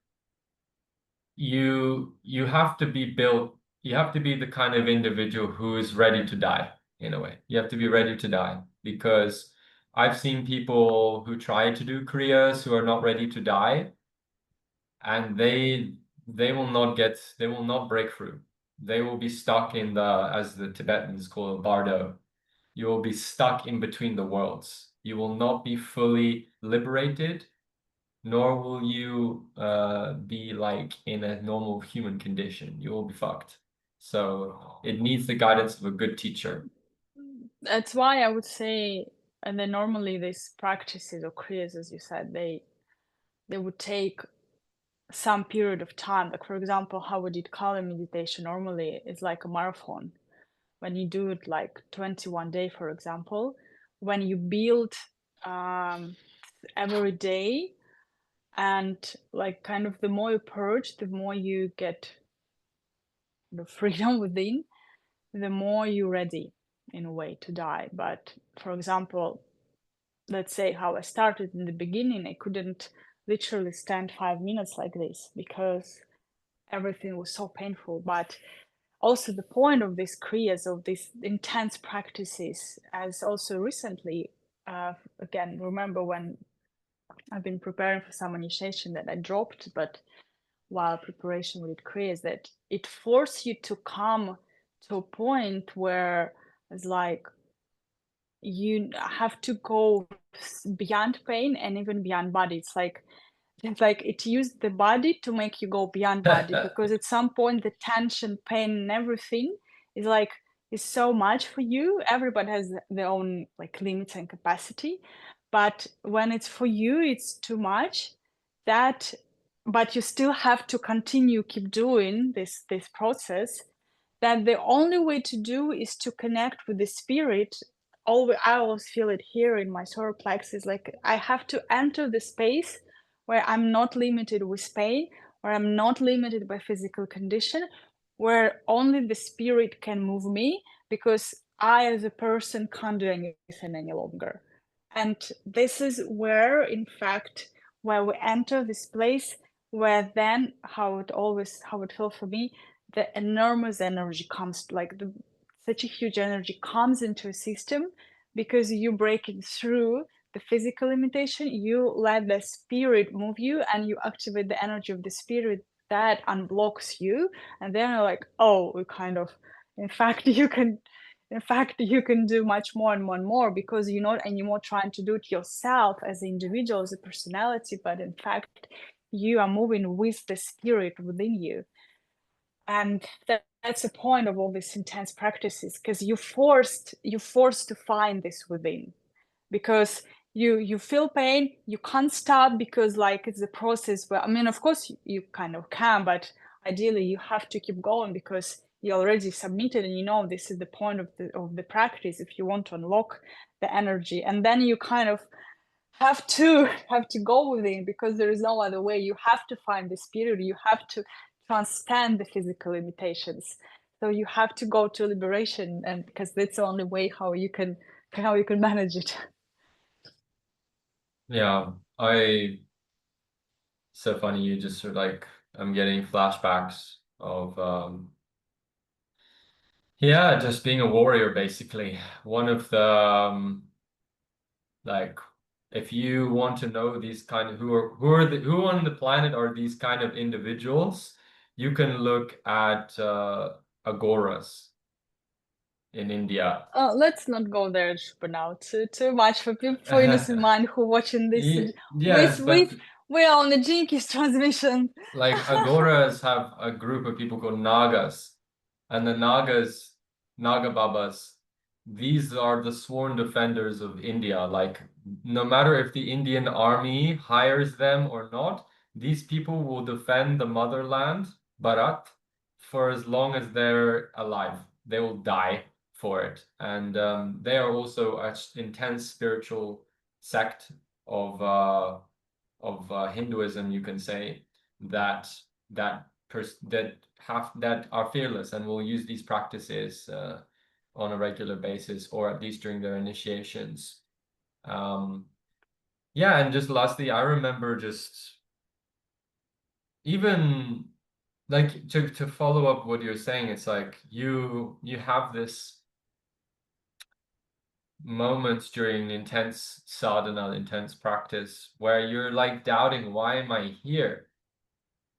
you have to be built, you have to be the kind of individual who is ready to die in a way. You have to be ready to die because I've seen people who try to do kriyas who are not ready to die, and they will not break through. They will be stuck in the, as the Tibetans call it, bardo. You will be stuck in between the worlds. You will not be fully liberated, nor will you be like in a normal human condition. You will be fucked. So it needs the guidance of a good teacher. That's why I would say, and then normally these practices or kriyas, as you said, they would take some period of time. Like for example, how we did Kali meditation normally is like a marathon. When you do it like 21 day, for example, when you build every day, and like kind of the more you purge, the more you get the freedom within, the more you're ready in a way to die. But for example, let's say how I started in the beginning, I couldn't literally stand 5 minutes like this because everything was so painful. But also the point of these kriyas, of these intense practices, as also recently, again, remember when I've been preparing for some initiation that I dropped, but while preparation with kriyas, that it forces you to come to a point where it's like you have to go beyond pain and even beyond body. It's like it used the body to make you go beyond body, because at some point the tension, pain, and everything is like is so much for you. Everybody has their own like limits and capacity, but when it's for you, it's too much. That, but you still have to continue, keep doing this process. That the only way to do is to connect with the spirit. Always, I always feel it here in my solar plexus. Like I have to enter the space where I'm not limited with pain, where I'm not limited by physical condition, where only the spirit can move me, because I as a person can't do anything any longer. And this is where, in fact, where we enter this place, where then how it feels for me, the enormous energy comes, like such a huge energy comes into a system, because you breaking through the physical limitation, you let the spirit move you and you activate the energy of the spirit that unblocks you. And then you're like, oh, we kind of, in fact, you can do much more and more and more, because you're not anymore trying to do it yourself as an individual, as a personality, but in fact, you are moving with the spirit within you. And that's the point of all these intense practices, because you're forced to find this within, because you feel pain, you can't stop, because like it's a process where, I mean, of course you kind of can, but ideally you have to keep going, because you already submitted and you know this is the point of the practice, if you want to unlock the energy. And then you kind of have to go within, because there is no other way. You have to find the spirit, you have to transcend the physical limitations, so you have to go to liberation, and because that's the only way how you can manage it. Yeah, so funny. You just sort of like, I'm getting flashbacks of yeah, just being a warrior basically. One of the like, if you want to know these kind of who on the planet are these kind of individuals, you can look at agoras in India. Let's not go there for now. Too much for people, for innocent mind who watching this. Yes, We but we are on the Jinkies transmission. like agoras have a group of people called Nagas, and the Nagas, Naga Babas, these are the sworn defenders of India. Like, no matter if the Indian army hires them or not, these people will defend the motherland, Bharat, for as long as they're alive. They will die for it. And they are also an intense spiritual sect of Hinduism, you can say, that that are fearless and will use these practices on a regular basis, or at least during their initiations. Um, yeah, and just lastly, I remember just even like to follow up what you're saying, it's like you have moments during intense sadhana, intense practice, where you're like doubting, why am I here?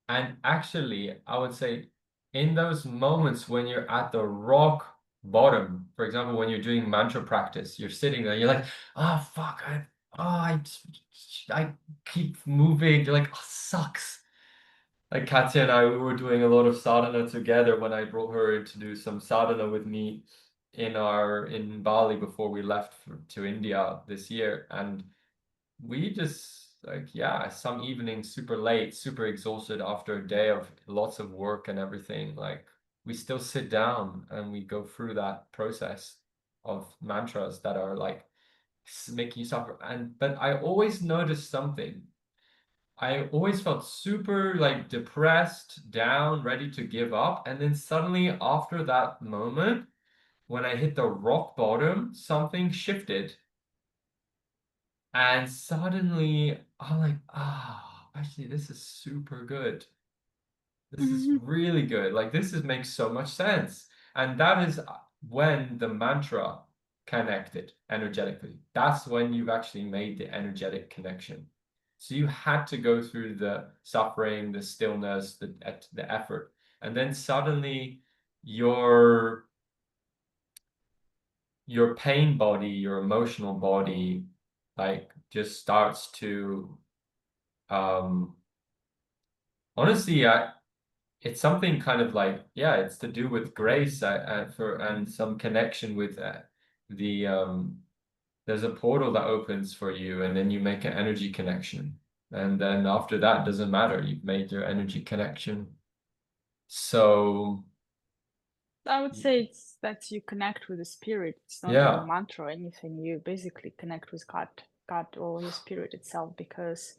And actually, I would say in those moments when you're at the rock bottom, for example, when you're doing mantra practice, you're sitting there, you're like, oh fuck, I keep moving. You're like, oh, sucks. Like Katya and I, we were doing a lot of sadhana together when I brought her in to do some sadhana with me in Bali before we left to India this year. And we just like, yeah, some evenings super late, super exhausted after a day of lots of work and everything. Like we still sit down and we go through that process of mantras that are like making you suffer. And but I always noticed something. I always felt super like depressed, down, ready to give up. And then suddenly after that moment, when I hit the rock bottom, something shifted. And suddenly I'm like, ah, actually, this is super good. This is Mhm. really good. Like makes so much sense. And that is when the mantra connected energetically. That's when you've actually made the energetic connection. So you had to go through the suffering, the stillness, the effort. And then suddenly your your pain body, your emotional body, like just starts to um honestly, it's something kind of like, yeah, it's to do with grace for and some connection with the there's a portal that opens for you, and then you make an energy connection, and then after that, doesn't matter. You've made your energy connection. So I would say it's that you connect with the spirit. It's not even a yeah, mantra or anything. You basically connect with God or your spirit itself, because,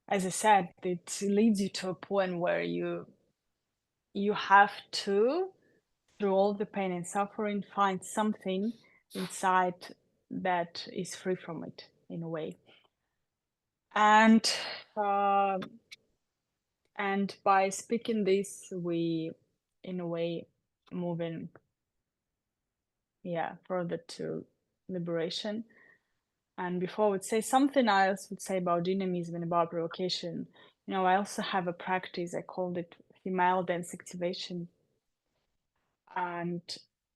as I said, it leads you to a point where you have to, through all the pain and suffering, find something inside that is free from it in a way. And um and by speaking this, we, in a way, moving, yeah, further to liberation. And before I would say something else, would say about dynamism and about provocation. I also have a practice. I called it female dance activation, and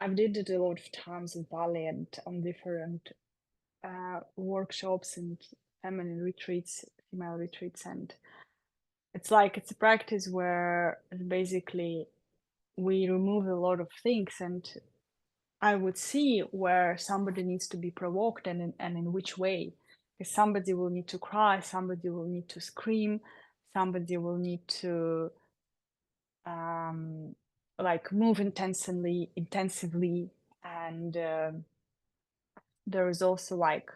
I've did it a lot of times in Bali and on different workshops and feminine retreats, female retreats, and it's a practice where basically we remove a lot of things, and I would see where somebody needs to be provoked and in which way. Because somebody will need to cry, somebody will need to scream, somebody will need to um, like move intensively, and there is also, like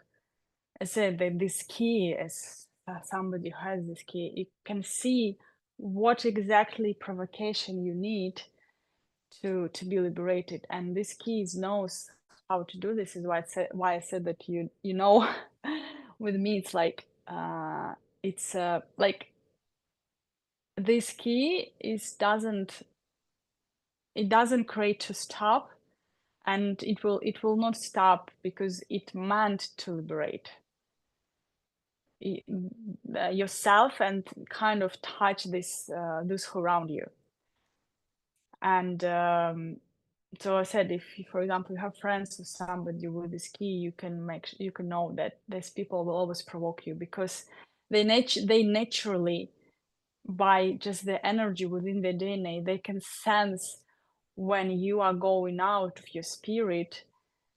I said, that this key, as somebody who has this key, you can see what exactly provocation you need to be liberated, and this keys knows how to do this. Is why I said that with me it's like it's like this key is doesn't it doesn't create to stop, and it will not stop because it meant to liberate yourself and kind of touch this those who around you. And so I said, if you, for example, you have friends or somebody with this key, you can know that these people will always provoke you, because they naturally, by just the energy within their DNA, they can sense when you are going out of your spirit,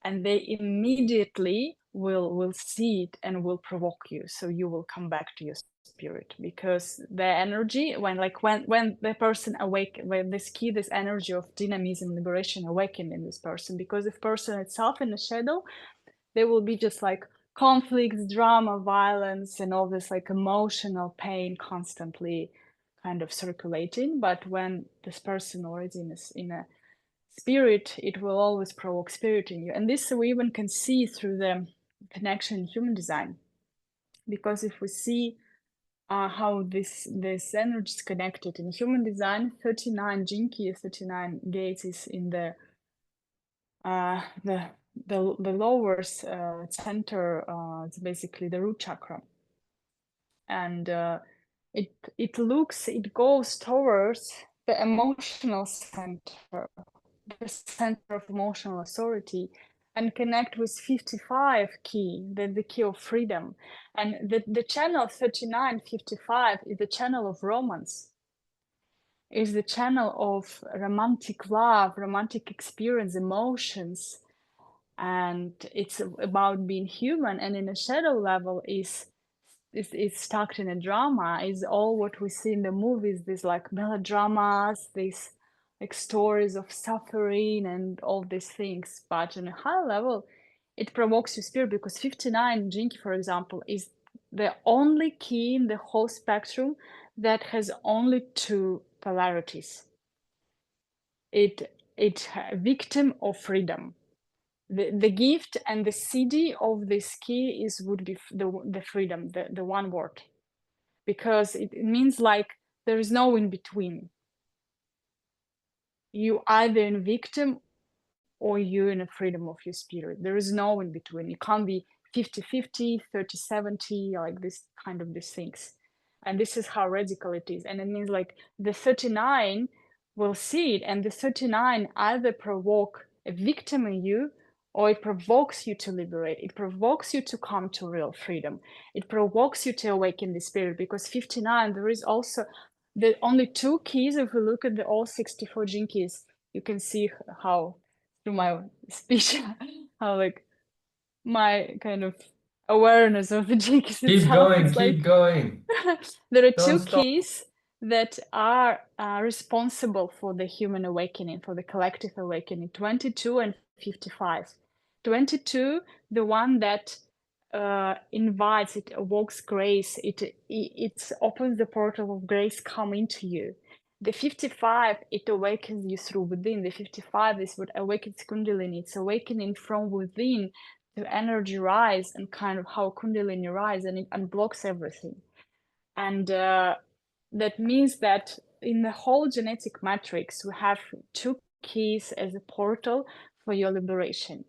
and they immediately will see it and will provoke you, so you will come back to your spirit, because the energy, when the person awake, when this key, this energy of dynamism, liberation awaken in this person, because if person itself in the shadow, there will be just like conflicts, drama, violence, and all this like emotional pain constantly kind of circulating. But when this person already in a spirit, it will always provoke spirit in you. And this we even can see through the connection in human design, because if we see how this energy is connected in human design, 39 jinki, 39 gates is in the the lower center, it's basically the root chakra. And it goes towards the emotional center, the center of emotional authority, and connect with 55 key, the key of freedom. And the channel 3955 is the channel of romance, is the channel of romantic love, romantic experience, emotions. And it's about being human. And in a shadow level is stuck in a drama, is all what we see in the movies, these like melodramas, these like stories of suffering and all these things. But on a higher level, it provokes your spirit, because 59 Jinki, for example, is the only key in the whole spectrum that has only two polarities. It victim of freedom. The gift and the CD of this key is would be the freedom, the one word, because it means like there is no in between. You either in victim or you in a freedom of your spirit. There is no in between. You can't be 50-50, 30-70, like this kind of these things. And this is how radical it is. And it means like the 39 will see it, and the 39 either provoke a victim in you, or it provokes you to liberate. It provokes you to come to real freedom. It provokes you to awaken the spirit, because 59, there is also the only two keys. If we look at the all 64 gene keys, you can see how through my speech how like my kind of awareness of the jinkies Keep itself going, is keep like going. there are Don't two stop. keys that are responsible for the human awakening, for the collective awakening: 22 and 55. 22, the one that invites, it evokes grace, it opens the portal of grace come into you. The 55, it awakens you through within. The 55 is what awakens Kundalini. It's awakening from within to energy rise, and kind of how Kundalini rise, and it unblocks everything. And that means that in the whole genetic matrix, we have two keys as a portal for your liberation.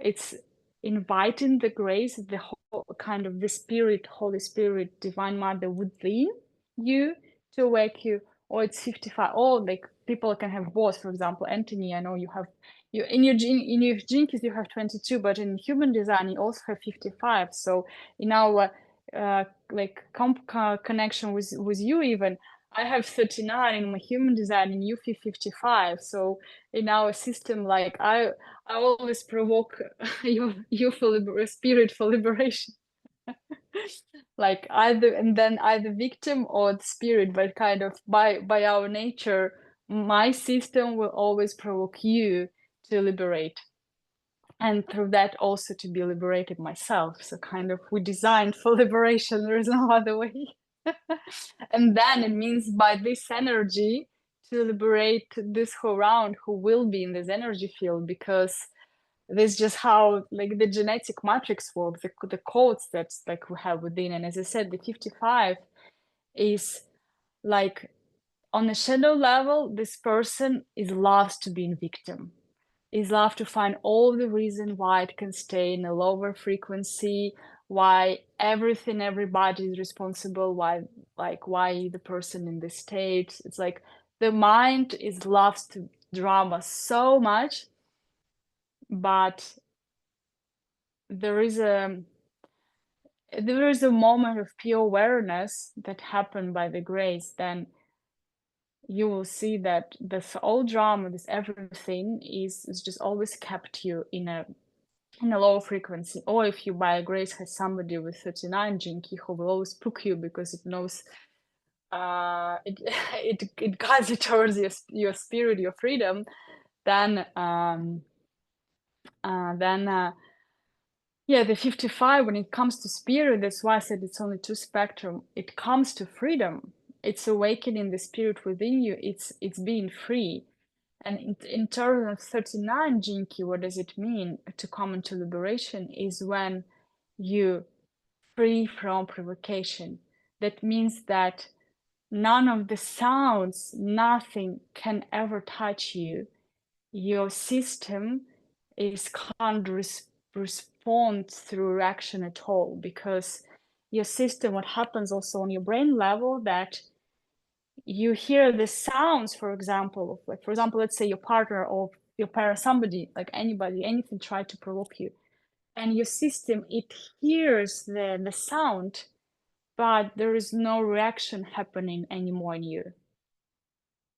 It's inviting the grace, the whole kind of the spirit, Holy Spirit, Divine Mother within you to awake you, or it's 55. Or like people can have both. For example, Anthony, I know you have you in your gene keys you have 22, but in human design you also have 55. So in our like connection with you, even I have 39 in my human design, and you 55. So in our system, like I always provoke you for spirit for liberation. Like either, and then either victim or the spirit, but kind of by our nature, my system will always provoke you to liberate, and through that also to be liberated myself. So kind of we designed for liberation, there is no other way. And then it means by this energy to liberate this whole round who will be in this energy field, because this is just how like the genetic matrix works, the codes that's like we have within. And as I said, the 55 is like on a shadow level, this person is loves to be in victim, is love to find all the reason why it can stay in a lower frequency, why everything, everybody is responsible, why the person in this state. It's like the mind is loves to drama so much, but there is a moment of pure awareness that happened by the grace. Then you will see that this all drama, this everything is just always kept you in a low frequency. Or if you by grace has somebody with 39 jinki who will always poke you because it knows it guides you towards your spirit, your freedom, then yeah, the 55, when it comes to spirit, that's why I said it's only two spectrum. It comes to freedom. It's awakening the spirit within you. It's being free. And in terms of 39 Jinki, what does it mean to come into liberation is when you free from provocation. That means that none of the sounds, nothing can ever touch you. Your system is can't respond through reaction at all, because your system, what happens also on your brain level, that you hear the sounds, for example, like, for example, let's say your partner or your parent, somebody, like anybody, anything try to provoke you, and your system, it hears the sound, but there is no reaction happening anymore in you.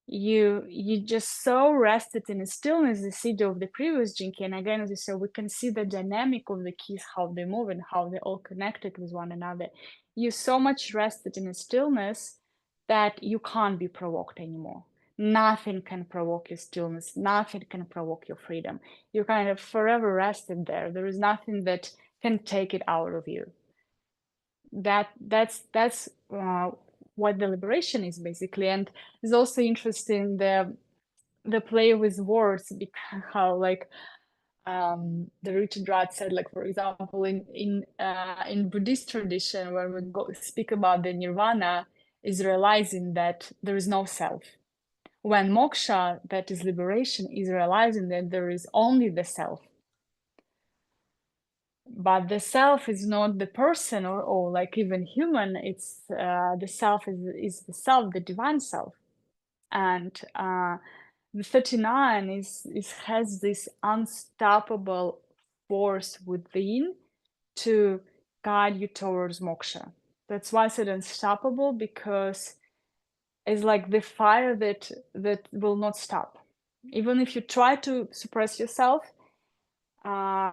You just so rested in stillness, the seed of the previous jinki. And again, as you said, we can see the dynamic of the keys, how they move and how they're all connected with one another. You so much rested in stillness that you can't be provoked anymore. Nothing can provoke your stillness. Nothing can provoke your freedom. You're kind of forever rested there. There is nothing that can take it out of you. That's what the liberation is basically. And it's also interesting the play with words, because how, like, the Richard Rudd said, like, for example, in Buddhist tradition, when we speak about the nirvana, is realizing that there is no self. When moksha, that is liberation, is realizing that there is only the self. But the self is not the person, or like even human. It's the self is the self, the divine self. And the 39 has this unstoppable force within to guide you towards moksha. That's why I said unstoppable, because it's like the fire that will not stop. Even if you try to suppress yourself, uh,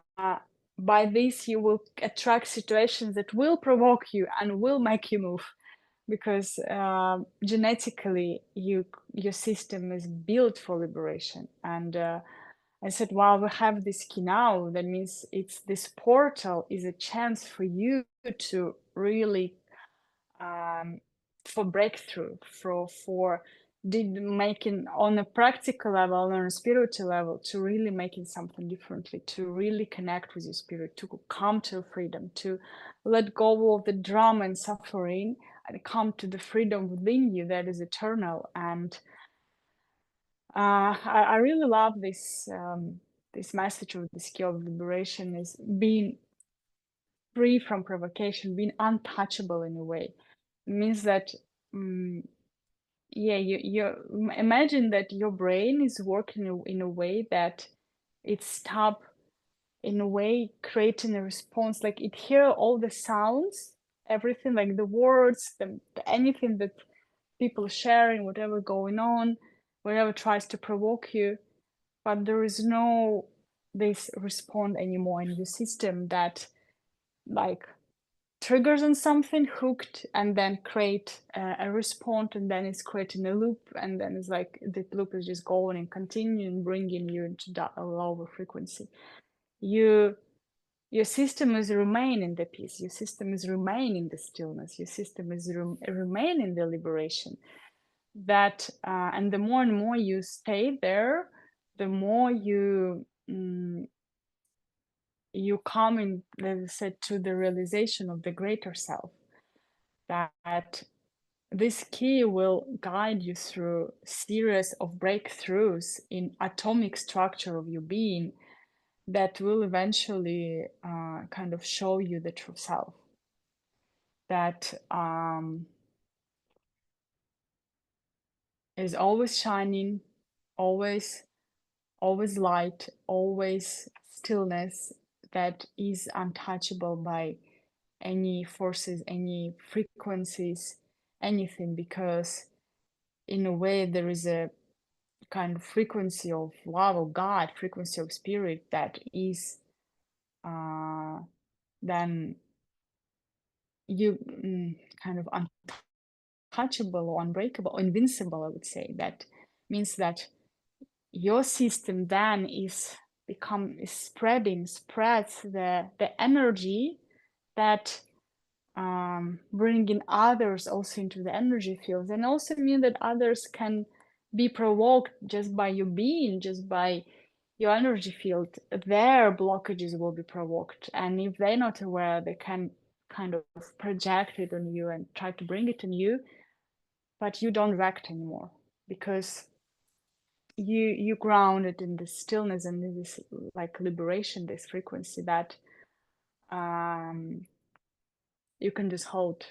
by this you will attract situations that will provoke you and will make you move, because genetically your system is built for liberation. And I said, while we have this key now, that means it's this portal is a chance for you to really for breakthrough, for making on a practical level, on a spiritual level, to really making something differently, to really connect with your spirit, to come to freedom, to let go of the drama and suffering, and come to the freedom within you that is eternal. And I really love this this message of the skill of liberation, is being free from provocation, being untouchable in a way. It means that yeah, you imagine that your brain is working in a way that it stop, in a way, creating a response, like it hear all the sounds, everything, like the words, anything that people sharing, whatever going on, whatever tries to provoke you, but there is no this respond anymore in the system that, like, triggers on something, hooked, and then create a response, and then it's creating a loop, and then it's like the loop is just going and continuing, bringing you into that lower frequency. Your system is remain in the peace, your system is remain in the stillness, your system is remain in the liberation. That and the more and more you stay there, the more you you come in, as I said, to the realization of the greater self. That this key will guide you through a series of breakthroughs in atomic structure of your being that will eventually kind of show you the true self. That is always shining, always light, always stillness, that is untouchable by any forces, any frequencies, anything, because in a way there is a kind of frequency of love of God, frequency of spirit, that is then you kind of untouchable or unbreakable, invincible, I would say. That means that your system then is spreads the energy that bringing others also into the energy fields, and also mean that others can be provoked just by you being, just by your energy field. Their blockages will be provoked, and if they're not aware, they can kind of project it on you and try to bring it on you, but you don't react anymore, because you ground it in this stillness and in this like liberation, this frequency that um, you can just hold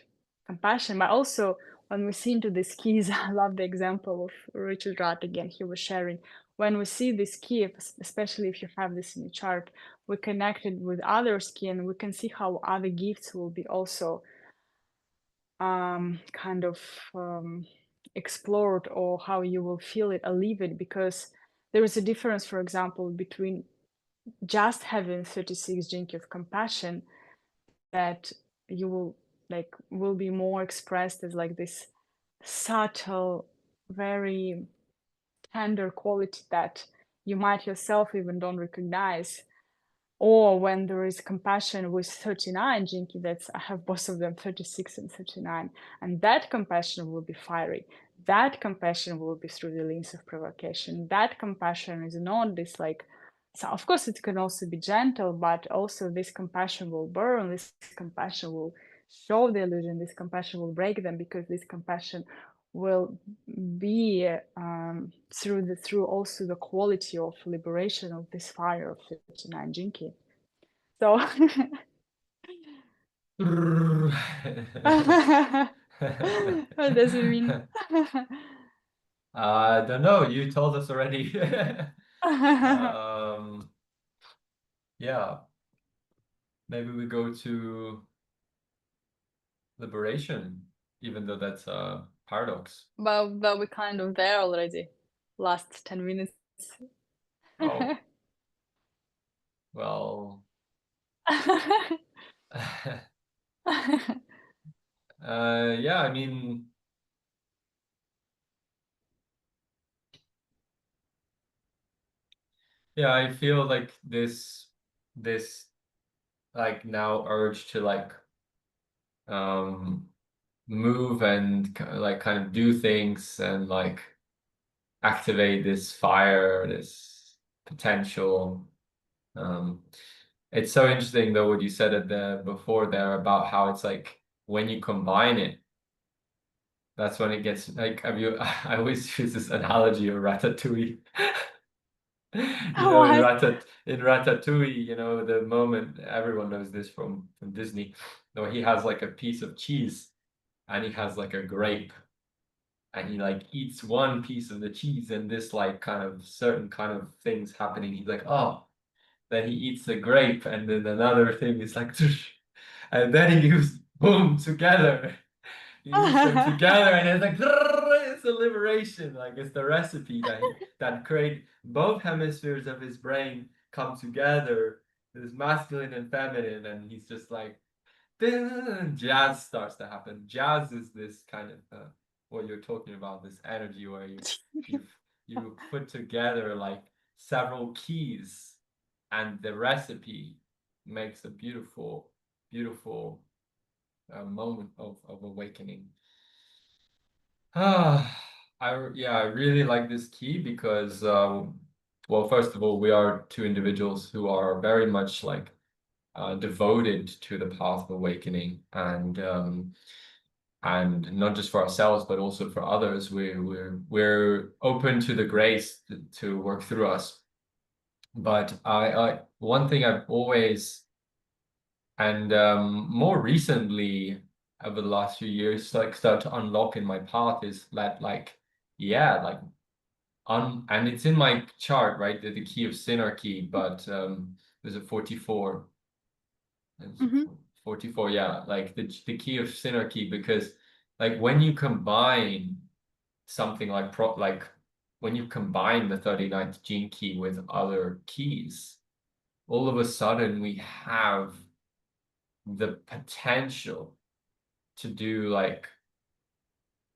compassion. But also when we see into these keys, I love the example of Richard Rudd again. He was sharing when we see this key, especially if you have this in your chart, we connected with others key and we can see how other gifts will be also kind of explored, or how you will feel it alleviated, because there is a difference, for example, between just having 36 jinki of compassion that you will like will be more expressed as like this subtle, very tender quality that you might yourself even don't recognize. Or when there is compassion with 39 jinki, that's I have both of them, 36 and 39, and that compassion will be fiery. That compassion will be through the lens of provocation. That compassion is not this like, so of course it can also be gentle, but also this compassion will burn, this compassion will show the illusion, this compassion will break them, because this compassion will be through also the quality of liberation of this fire of 39 jinki. So what does it mean? I don't know. You told us already. Um, yeah, maybe we go to liberation, even though that's a paradox. But we're kind of there already. Last 10 minutes. Oh, well, yeah, I mean, yeah, I feel like this like now urge to like um move and like kind of do things and like activate this fire, this potential. Um, it's so interesting though what you said at the before there about how it's like when you combine it, that's when it gets like have you I always use this analogy of Ratatouille. You know, Why? In Ratatouille, you know, the moment everyone knows this from Disney, where he has like a piece of cheese and he has like a grape and he like eats one piece of the cheese and this like kind of certain kind of things happening. He's like, oh, then he eats the grape and then another thing is like, and then he uses boom together. He eats them together and it's like, it's a liberation. Like it's the recipe that create both hemispheres of his brain come together, this masculine and feminine, and he's just like, jazz starts to happen. Jazz is this kind of what you're talking about, this energy where you you put together like several keys, and the recipe makes a beautiful moment of awakening. I really like this key because well, first of all, we are two individuals who are very much like devoted to the path of awakening, and not just for ourselves but also for others. We're open to the grace to work through us. But I one thing I've always and more recently over the last few years like start to unlock in my path is that like yeah like and it's in my chart, right, the key of synarchy, but there's a 44. It's Hmm. 44, yeah, like the key of synarchy, because like when you combine something like when you combine the 39th gene key with other keys, all of a sudden we have the potential to do like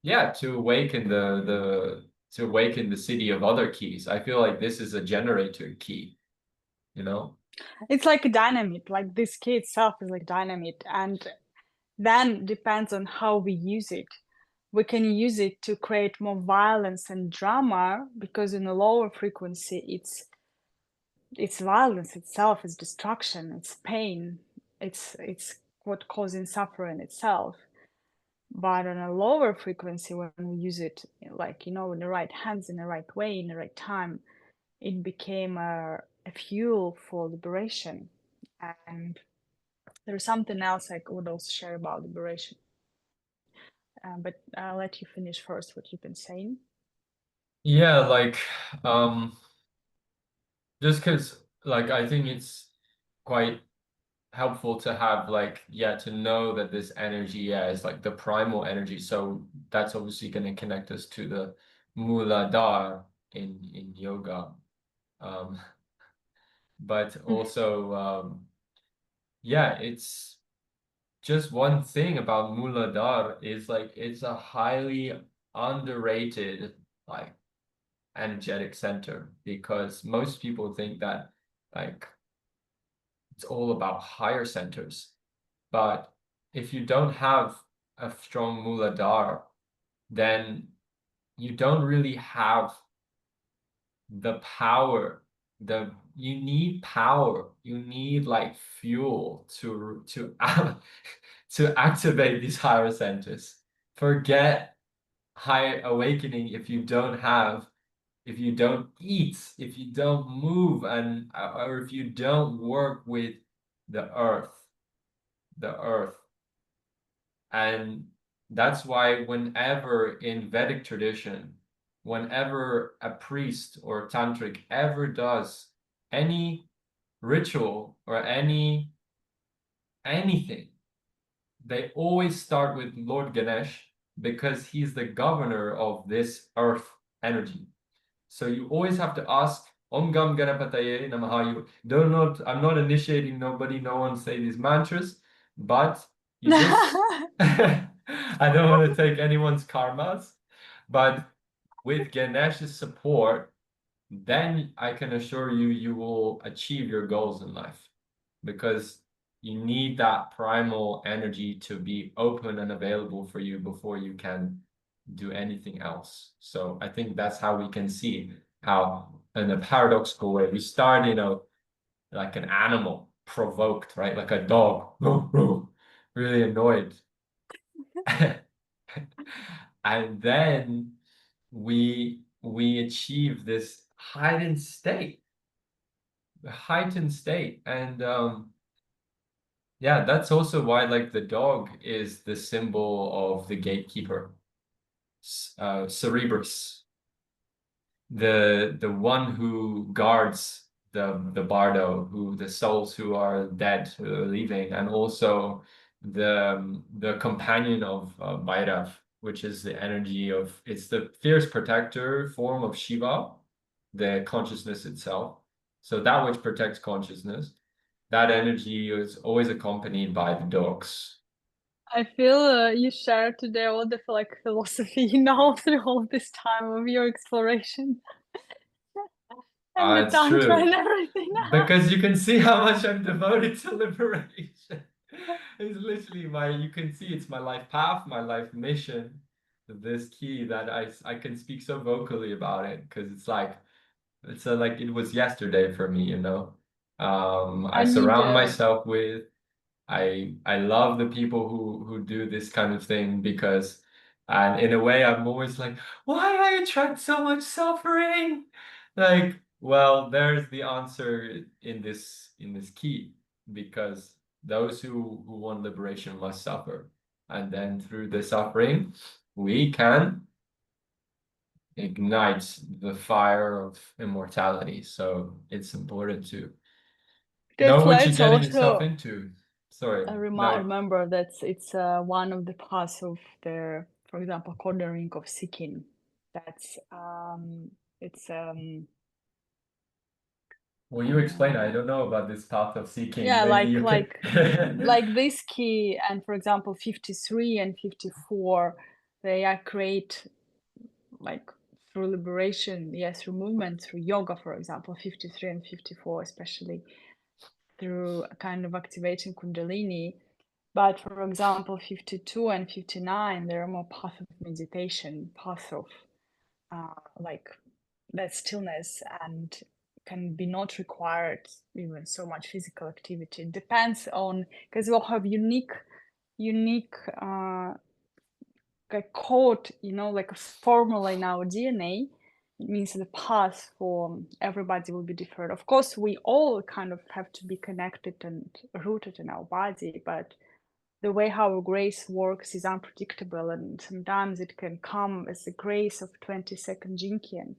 yeah, to awaken to awaken the city of other keys. I feel like this is a generator key, you know? It's like a dynamite, like this key itself is like dynamite, and then depends on how we use it. We can use it to create more violence and drama, because in a lower frequency it's violence itself, it's destruction, it's pain, it's what causing suffering itself. But on a lower frequency, when we use it, like, in the right hands, in the right way, in the right time, it became a fuel for liberation. And there's something else I would also share about liberation. But I'll let you finish first what you've been saying. Yeah, like just because like I think it's quite helpful to have like yeah to know that this energy yeah is like the primal energy, so that's obviously going to connect us to the Muladhara in yoga, um but also yeah, it's just one thing about Muladhara is like it's a highly underrated like energetic center, because most people think that like it's all about higher centers. But if you don't have a strong Muladhara, then you don't really have the power. You need power. You need like fuel to to activate these higher centers. Forget high awakening if you don't eat, if you don't move, and or if you don't work with the the earth. And that's why whenever in Vedic tradition, whenever a priest or tantric ever does any ritual or anything, they always start with Lord Ganesh because he's the governor of this earth energy. So you always have to ask Om Gam Ganapataye Namaha. You don't know, I'm not initiating nobody, no one say these mantras, but you just I don't want to take anyone's karmas, but with Ganesh's support, then I can assure you you will achieve your goals in life, because you need that primal energy to be open and available for you before you can do anything else. So I think that's how we can see how in a paradoxical way we start, like an animal provoked, right? Like a dog, really annoyed. And then we achieve this heightened state. And yeah, that's also why like the dog is the symbol of the gatekeeper, Cerebrus, the one who guards the bardo, who the souls who are dead, who are leaving, and also the companion of Bhairav, which is the energy of it's the fierce protector form of Shiva, the consciousness itself. So that which protects consciousness, that energy is always accompanied by the dogs. I feel you shared today all the like philosophy you know through all this time of your exploration and the It's tantra and true. everything. Because you can see how much I'm devoted to liberation. It's literally you can see it's my life path, my life mission, this key that I can speak so vocally about it because like it was yesterday for me, I I need surround myself with I love the people who do this kind of thing because and in a way I'm always like, why I attract so much suffering? Like, well, there's the answer in this key, because those who want liberation must suffer. And then through the suffering, we can ignite the fire of immortality. So it's important to know That's what why you're it's getting yourself also into. Sorry. No, remember that it's one of the paths of the, for example, cornering of seeking. That's it's will you explain? I uh, don't know about this path of seeking. yeah, Maybe you can. like this key, and for example, 53 and 54, they are create like through liberation, yes, through movement, through yoga, for example, 53 and 54, especially through kind of activating Kundalini. But for example, 52 and 59, they're more path of meditation, path of like that stillness, and can be not required even so much physical activity. It depends on, because we all have unique uh, a code, you know, like a formula in our DNA. It means the path for everybody will be different. Of course, we all kind of have to be connected and rooted in our body, but the way how grace works is unpredictable, and sometimes it can come as the grace of 20-second jinky and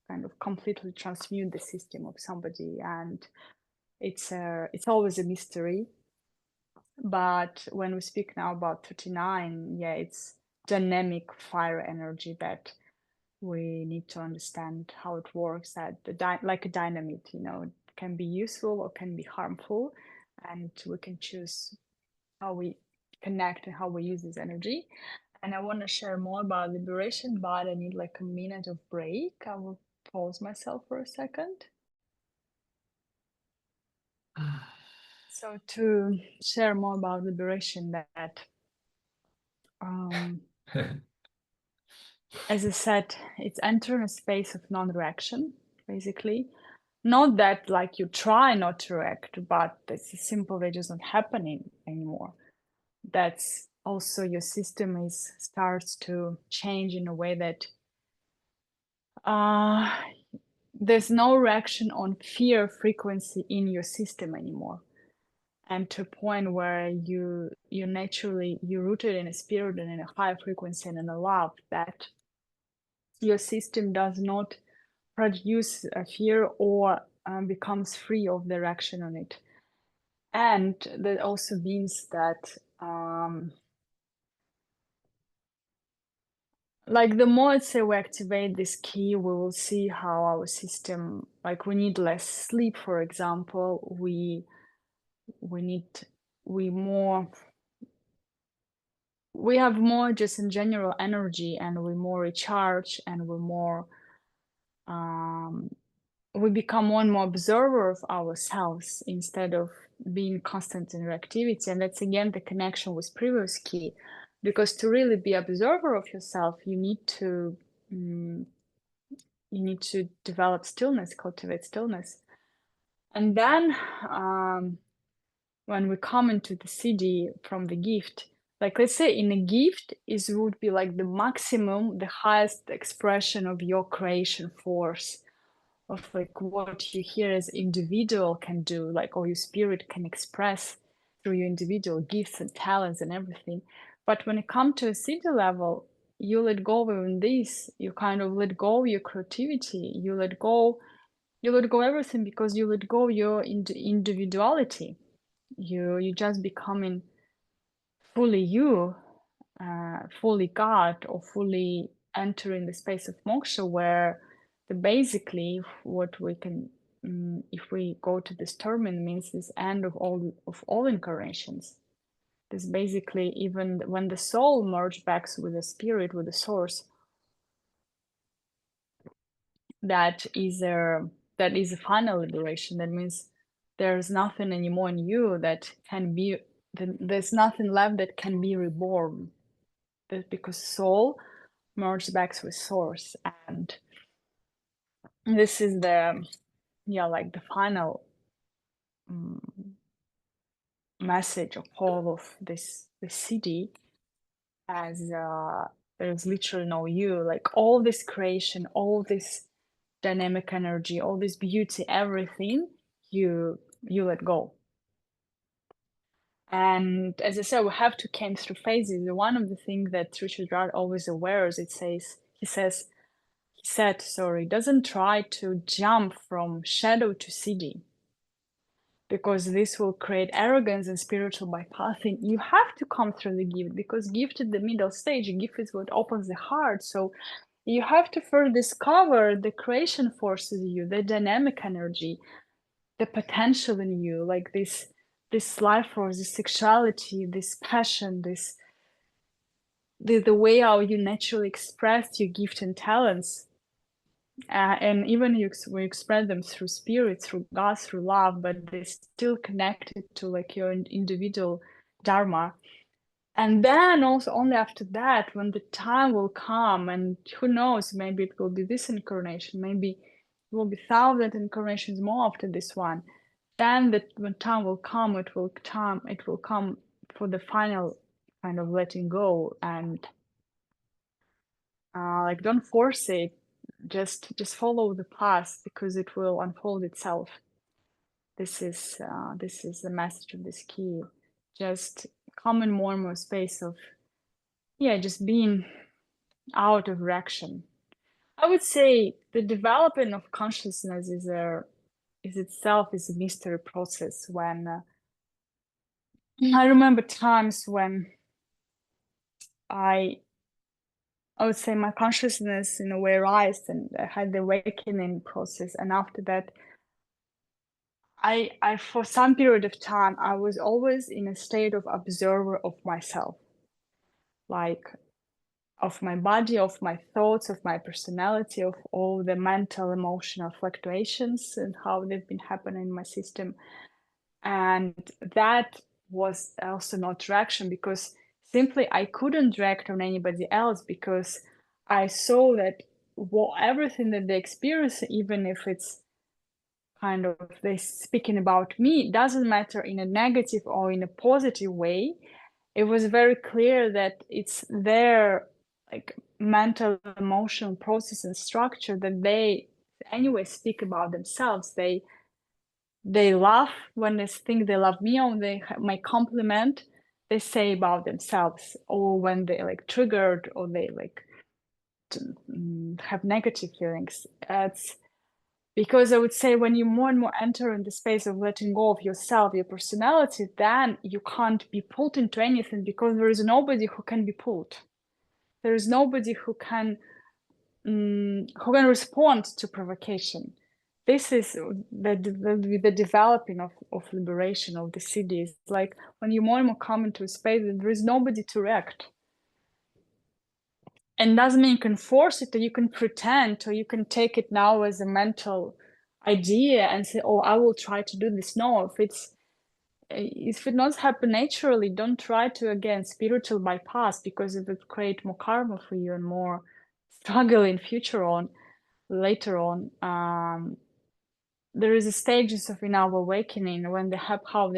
kind of completely transmute the system of somebody, and it's always a mystery. But when we speak now about 39, yeah, it's dynamic fire energy that we need to understand how it works. That like a dynamite, you know, it can be useful or can be harmful, and we can choose how we connect and how we use this energy. And I want to share more about liberation, but I need like a minute of break. I will pause myself for a second. So to share more about liberation, that as I said, it's entering a space of non-reaction, basically. Not that like you try not to react, but it's simply just not happening anymore. That's also your system starts to change in a way that there's no reaction on fear frequency in your system anymore, and to a point where you naturally you're rooted in a spirit and in a high frequency and in a love, that your system does not produce a fear or becomes free of the reaction on it. And that also means that like the more, let's say, we activate this key, we will see how our system, like we need less sleep, for example, we have more just in general energy, and we more recharge, and we become more and more observer of ourselves instead of being constant in reactivity. And that's again the connection with previous key, because to really be observer of yourself, you need to develop stillness, cultivate stillness. And then when we come into the CD from the gift, like let's say in a gift is would be like the maximum, the highest expression of your creation force, of like what you here as individual can do, like all your spirit can express through your individual gifts and talents and everything. But when it comes to a city level, you let go even this, you kind of let go your creativity, you let go everything, because you let go your individuality. You just becoming fully you, fully God, or fully entering the space of moksha, where basically what we can, if we go to this term, it means this end of all incarnations. This basically, even when the soul merges back with the spirit, with the source, that is a final liberation. That means there's nothing anymore in you that can be, there's nothing left that can be reborn. That's because soul merged back with source, and this is like the final message of all of this CD, as there's literally no you, like all this creation, all this dynamic energy, all this beauty, everything you let go. And as I said, we have to came through phases. One of the things that Richard Rudd always awares, he said, doesn't try to jump from shadow to CD, because this will create arrogance and spiritual bypassing. You have to come through the gift, because gift is the middle stage. Gift is what opens the heart. So you have to first discover the creation forces in you, the dynamic energy, the potential in you, like this life force, this sexuality, this passion, the way how you naturally express your gift and talents. And even we express them through spirit, through God, through love, but they're still connected to like your individual dharma. And then also only after that, when the time will come, and who knows, maybe it will be this incarnation, maybe it will be 1,000 incarnations more after this one. Then when time will come, it will come for the final kind of letting go. And Like don't force it. Just follow the path because it will unfold itself. This is the message of this key. Just come in more and more space of, yeah, just being out of reaction. I would say the development of consciousness is itself is a mystery process. When I remember times when I I would say my consciousness in a way rised and I had the awakening process, and after that, I for some period of time I was always in a state of observer of myself, like of my body, of my thoughts, of my personality, of all the mental, emotional fluctuations and how they've been happening in my system. And that was also not reaction because simply I couldn't react on anybody else because I saw that everything that they experience, even if it's kind of they speaking about me, doesn't matter in a negative or in a positive way. It was very clear that it's their like mental emotional process and structure that they anyway speak about themselves. They laugh when they think they love me, or they my compliment they say about themselves, or when they like triggered or they like have negative feelings. It's because I would say when you more and more enter in the space of letting go of yourself, your personality, then you can't be pulled into anything because there is nobody who can be pulled. There is nobody who can respond to provocation. This is the developing of liberation of the city. It's like when you more and more come into a space, there is nobody to react. And doesn't mean you can force it or you can pretend or you can take it now as a mental idea and say, oh, I will try to do this. No, if it not happen naturally, don't try to again spiritual bypass because it would create more karma for you and more struggle in future on later on. There is a stages of in our awakening when they happen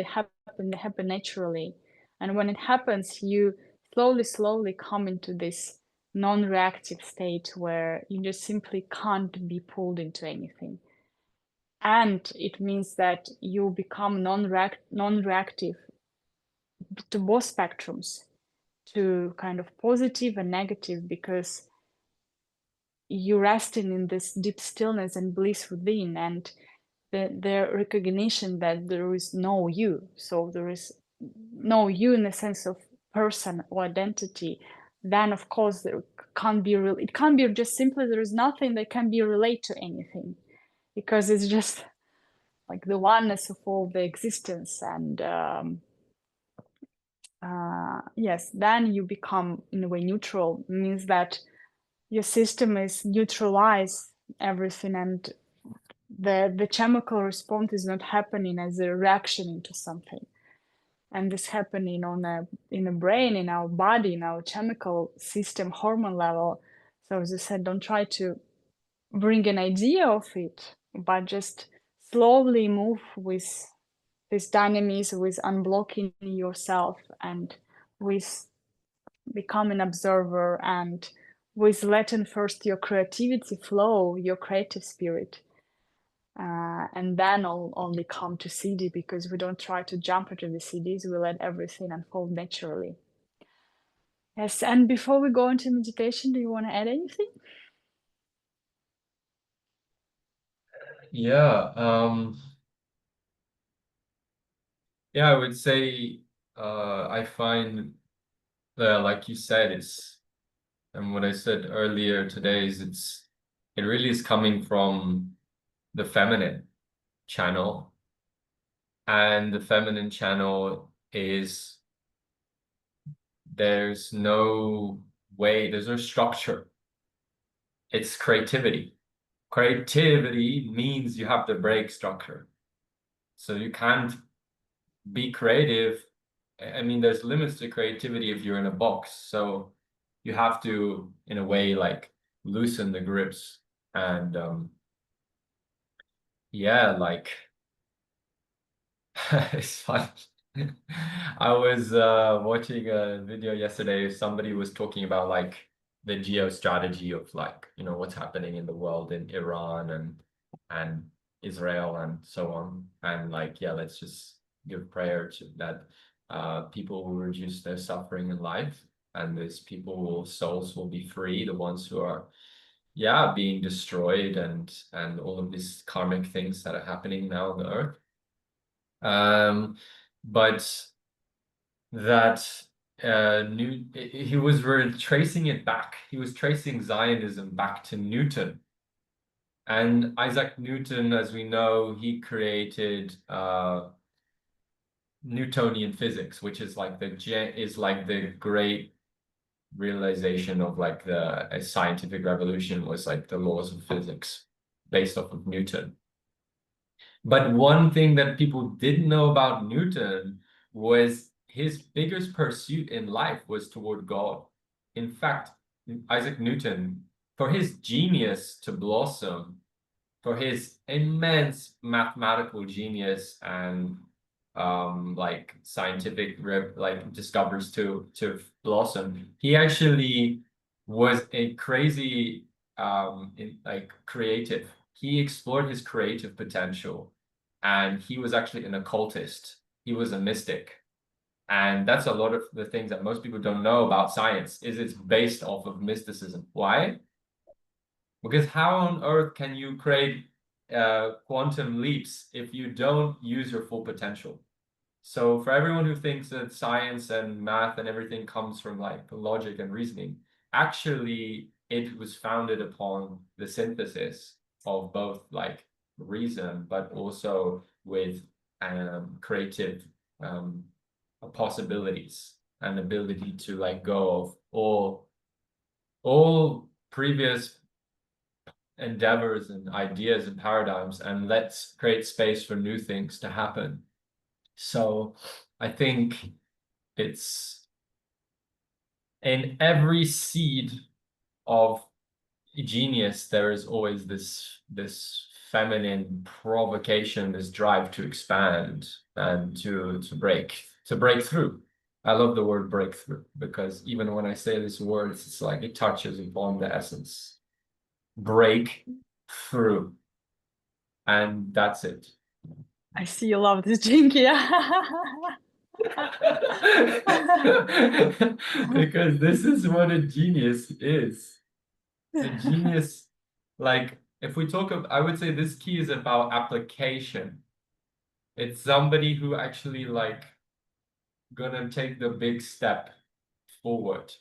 naturally, and when it happens you slowly come into this non-reactive state where you just simply can't be pulled into anything, and it means that you become non-reactive to both spectrums, to kind of positive and negative, because you're resting in this deep stillness and bliss within, and the recognition that there is no you. So there is no you in the sense of person or identity. Then of course there can't be real. It can't be just simply there is nothing that can be related to anything, because it's just like the oneness of all the existence. And yes, then you become in a way neutral. Means that your system is neutralize everything, and the chemical response is not happening as a reaction into something, and this happening in the brain, in our body, in our chemical system, hormone level. So as I said, don't try to bring an idea of it, but just slowly move with this dynamism, with unblocking yourself, and with become an observer, and with letting first your creativity flow, your creative spirit. And then I'll only come to CD, because we don't try to jump into the CDs, we let everything unfold naturally. Yes, and before we go into meditation, do you want to add anything? Yeah, yeah, I would say I find that, like you said, it's and what I said earlier today is it really is coming from the feminine channel, and the feminine channel is there's no way, there's no structure. It's creativity. Creativity means you have to break structure. So you can't be creative. I mean, there's limits to creativity if you're in a box. So you have to, in a way, like loosen the grips. And yeah, like it's fun. I was watching a video yesterday. Somebody was talking about like the geostrategy of like, what's happening in the world in Iran and Israel and so on. And like, yeah, let's just give prayer to that people will reduce their suffering in life, and these souls will be free, the ones who are, yeah, being destroyed and all of these karmic things that are happening now on the earth. But that he was tracing it back. He was tracing Zionism back to Newton. And Isaac Newton, as we know, he created Newtonian physics, which is like the great realization of like the scientific revolution, was like the laws of physics based off of Newton. But one thing that people didn't know about Newton was his biggest pursuit in life was toward God. In fact, Isaac Newton, for his genius to blossom, for his immense mathematical genius and like scientific like discoveries to blossom, he actually was a crazy like creative. He explored his creative potential, and he was actually an occultist. He was a mystic. And that's a lot of the things that most people don't know about science, is it's based off of mysticism. Why? Because how on earth can you create quantum leaps if you don't use your full potential? So for everyone who thinks that science and math and everything comes from like logic and reasoning, actually it was founded upon the synthesis of both like reason, but also with creative possibilities and ability to like go of all previous endeavors and ideas and paradigms, and let's create space for new things to happen. So I think it's in every seed of genius, there is always this feminine provocation, this drive to expand and to break through. I love the word breakthrough, because even when I say this word, it's like it touches upon the essence. Break through. And that's it. I see you love this drink, yeah. Because this is what a genius is. A genius, like, if we talk of, I would say this key is about application. It's somebody who actually like gonna take the big step forward.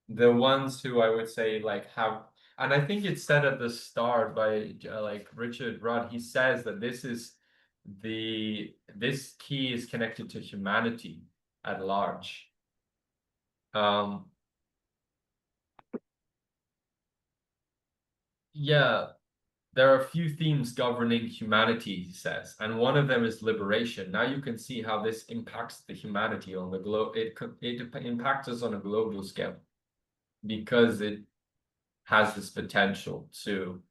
The ones who I would say like have, and I think it's said at the start by like Richard Rudd, he says that this key is connected to humanity at large. Yeah, there are a few themes governing humanity, he says, and one of them is liberation. Now you can see how this impacts the humanity on the globe. It impacts us on a global scale, because it has this potential to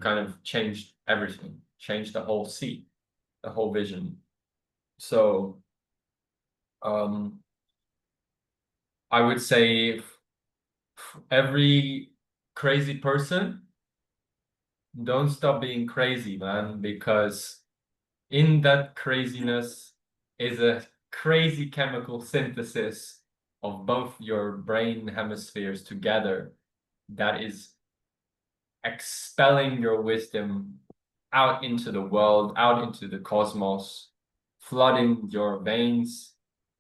kind of change everything, change the whole scene, the whole vision. So I would say every crazy person, don't stop being crazy, man, because in that craziness is a crazy chemical synthesis of both your brain hemispheres together that is expelling your wisdom out into the world, out into the cosmos, flooding your veins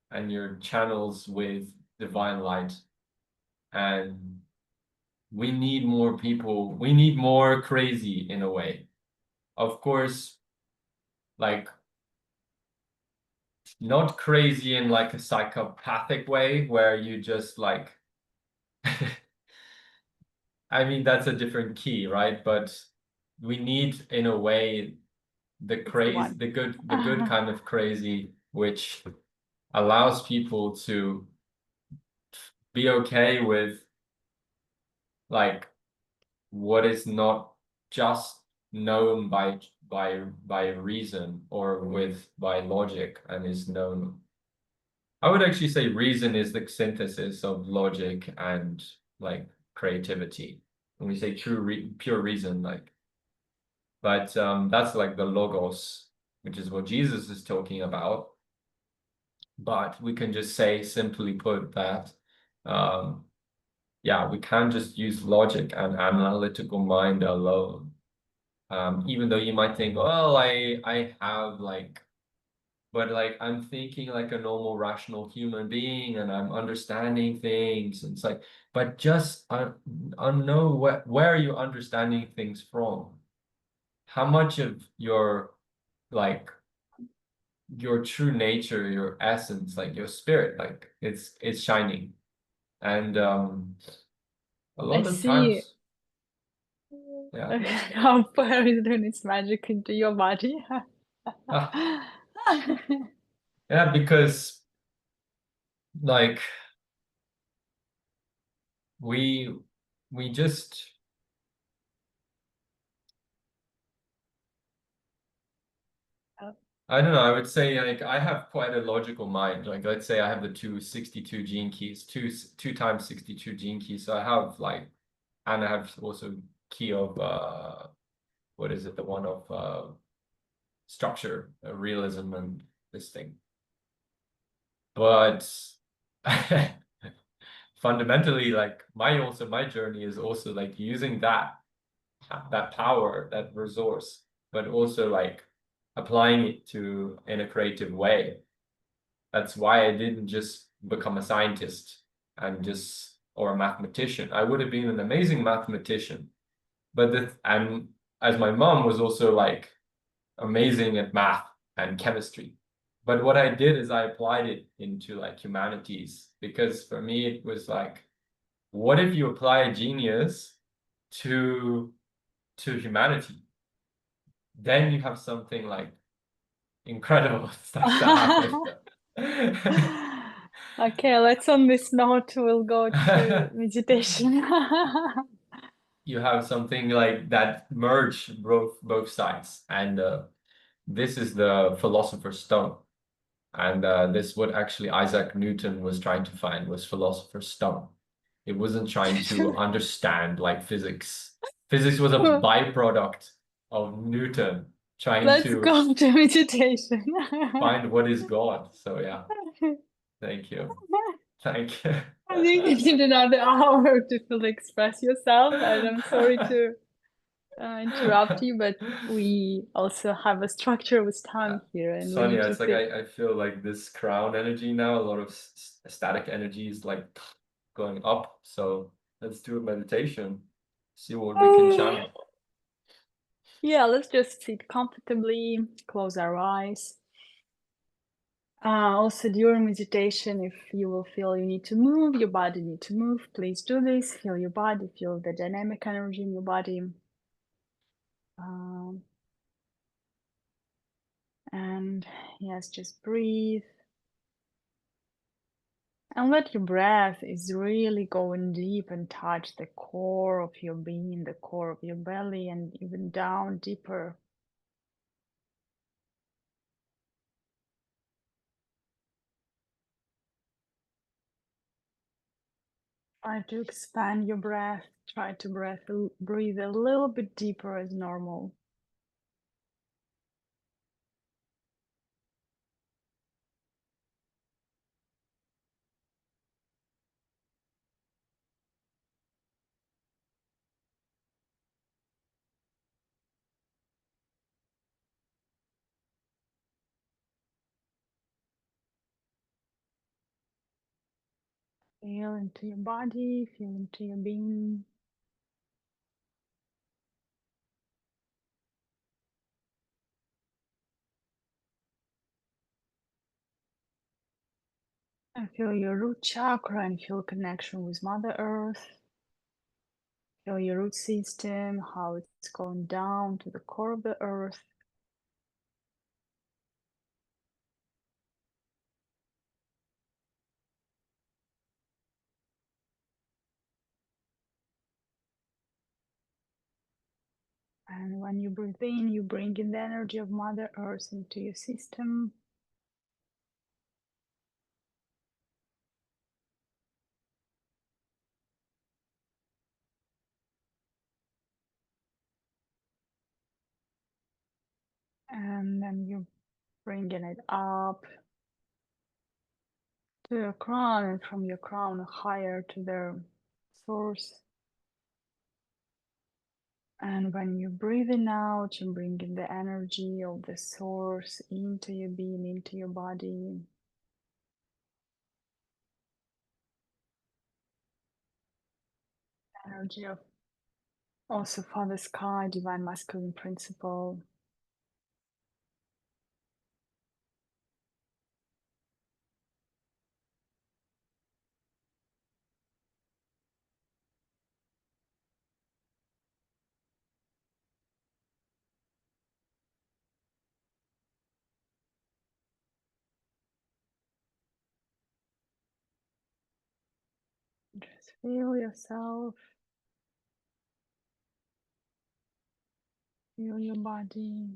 and your channels with divine light. And we need more people. We need more crazy in a way. Of course, like not crazy in like a psychopathic way where you just like I mean that's a different key, right? But we need in a way the It's the crazy, one. the good kind of crazy, which allows people to be okay with like what is not just known by reason or by logic and is known. I would actually say reason is the synthesis of logic and like creativity. When we say pure reason, like, but that's like the logos, which is what Jesus is talking about. But we can just say, simply put, that um, yeah, we can't just use logic and analytical mind alone. Even though you might think, well, I have like, but like I'm thinking like a normal, rational human being, and I'm understanding things. And it's like, but just know where are you understanding things from? How much of your like your true nature, your essence, like your spirit, like it's shining. And a I lot of see times, yeah. how fire is doing its magic into your body. Ah, yeah, because like we we just I don't know, I would say like I have quite a logical mind. Like let's say I have the 262 gene keys, two times 62 gene keys. So I have like, and I have also key of what is it, the one of structure, realism and this thing. But fundamentally, like my journey is also like using that power, that resource, but also like applying it to in a creative way. That's why I didn't just become a scientist and just or a mathematician. I would have been an amazing mathematician, but and as my mom was also like amazing at math and chemistry. But what I did is I applied it into like humanities because for me it was like, what if you apply genius to humanity? Then you have something like incredible starts to happen. Okay, let's on this note, we'll go to meditation. You have something like that merge both sides, and this is the philosopher's stone. And this what actually Isaac Newton was trying to find was philosopher's stone. It wasn't trying to understand like physics. Physics was a byproduct of Newton trying Let's to go to meditation. find what is God. So yeah, thank you. Thank you. I think you need another hour to fully express yourself, and I'm sorry to interrupt you, but we also have a structure with time here, and we need Sonia, to it's like sit. I feel like this crown energy now, a lot of static energy is like going up. So let's do a meditation, see what we can channel. Yeah, let's just sit comfortably, close our eyes. Also, during meditation, if you will feel you need to move, your body need to move, please do this. Feel your body, feel the dynamic energy in your body. Um, and yes, just breathe. And let your breath is really going deep and touch the core of your being, the core of your belly, and even down deeper. Try to expand your breath. Try to breathe a little bit deeper as normal. Feel into your body, feel into your being. And feel your root chakra and feel connection with Mother Earth. Feel your root system, how it's going down to the core of the earth. And when you breathe in, you bring in the energy of Mother Earth into your system. And then you bringing it up to your crown, and from your crown higher to the source. And when you breathe in out, you bring in the energy of the source into your being, into your body. Energy of also Father Sky, Divine Masculine Principle. Just feel yourself, feel your body.